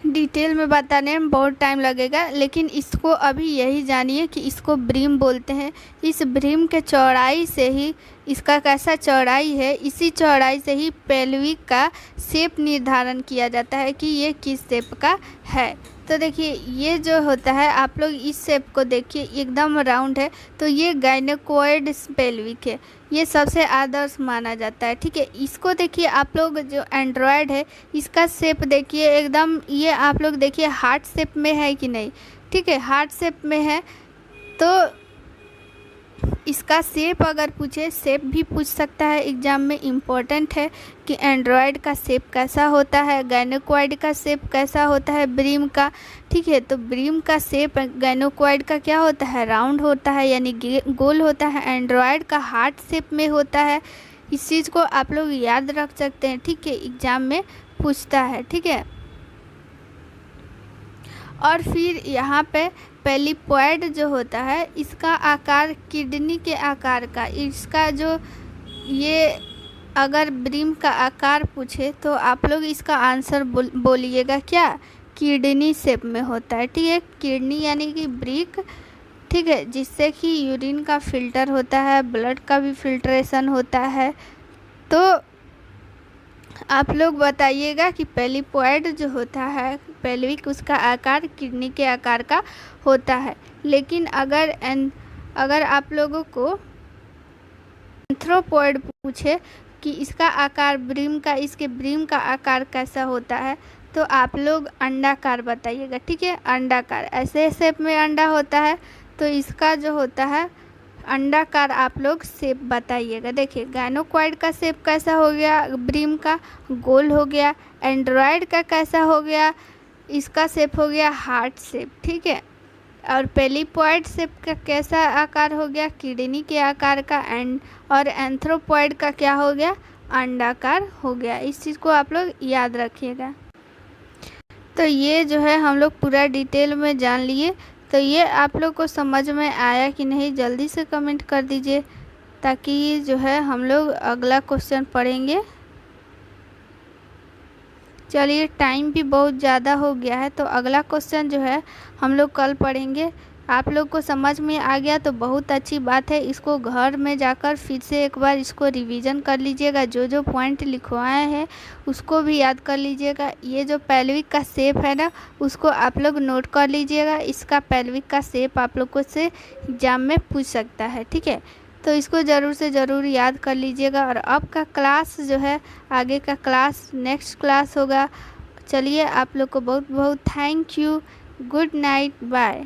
डिटेल में बताने में बहुत टाइम लगेगा, लेकिन इसको अभी यही जानिए कि इसको ब्रीम बोलते हैं। इस ब्रीम के चौड़ाई से ही इसका कैसा चौड़ाई है, इसी चौड़ाई से ही पेल्विक का शेप निर्धारण किया जाता है कि ये किस शेप का है। तो देखिए ये जो होता है आप लोग इस शेप को देखिए एकदम राउंड है, तो ये गायनोकॉइड पेल्विक है, ये सबसे आदर्श माना जाता है। ठीक है, इसको देखिए आप लोग जो एंड्रॉयड है इसका शेप देखिए एकदम, ये आप लोग देखिए हार्ट शेप में है कि नहीं। ठीक है, हार्ट शेप में है, तो इसका शेप अगर पूछे, शेप भी पूछ सकता है एग्जाम में, इम्पोर्टेंट है कि एंड्रॉयड का शेप कैसा होता है, गायनोकॉइड का शेप कैसा होता है, ब्रीम का। ठीक है, तो ब्रीम का शेप गायनोकॉइड का क्या होता है, राउंड होता है यानी गोल होता है, एंड्रॉयड का हार्ट शेप में होता है। इस चीज़ को आप लोग याद रख सकते हैं। ठीक है, एग्जाम में पूछता है। ठीक है, और फिर यहाँ पे पेलिपॉइड जो होता है इसका आकार किडनी के आकार का, इसका जो ये अगर ब्रीम का आकार पूछे तो आप लोग इसका आंसर बोलिएगा क्या, किडनी शेप में होता है। ठीक है, किडनी यानी कि ब्रिक। ठीक है, जिससे कि यूरिन का फिल्टर होता है, ब्लड का भी फिल्ट्रेशन होता है। तो आप लोग बताइएगा कि पेलिपॉइड जो होता है पेल्विक, उसका आकार किडनी के आकार का होता है। लेकिन अगर आप लोगों को एंथ्रोपॉइड पूछे कि इसका आकार ब्रीम का, इसके ब्रीम का आकार कैसा होता है, तो आप लोग अंडाकार बताइएगा। ठीक है, अंडाकार, ऐसे शेप में अंडा होता है, तो इसका जो होता है अंडाकार आप लोग शेप बताइएगा। देखिए गायनोकॉइड का शेप कैसा हो गया, ब्रीम का गोल हो गया। एंड्रॉयड का कैसा हो गया, इसका शेप हो गया हार्ट शेप, ठीक है। और पेलीपॉइड शेप का कैसा आकार हो गया, किडनी के आकार का। और एंथ्रोपॉइड का क्या हो गया, अंडाकार हो गया। इस चीज़ को आप लोग याद रखिएगा। तो ये जो है हम लोग पूरा डिटेल में जान लिए। तो ये आप लोग को समझ में आया कि नहीं, जल्दी से कमेंट कर दीजिए, ताकि जो है हम लोग अगला क्वेश्चन पढ़ेंगे। चलिए टाइम भी बहुत ज़्यादा हो गया है, तो अगला क्वेश्चन जो है हम लोग कल पढ़ेंगे। आप लोग को समझ में आ गया तो बहुत अच्छी बात है। इसको घर में जाकर फिर से एक बार इसको रिवीजन कर लीजिएगा। जो जो पॉइंट लिखवाए हैं उसको भी याद कर लीजिएगा। ये जो पेल्विक का शेप है ना, उसको आप लोग नोट कर लीजिएगा। इसका पेल्विक का शेप आप लोग को से एग्जाम में पूछ सकता है, ठीक है। तो इसको ज़रूर से ज़रूर याद कर लीजिएगा। और अब का क्लास जो है, आगे का क्लास नेक्स्ट क्लास होगा। चलिए आप लोग को बहुत बहुत thank you. Good night, bye.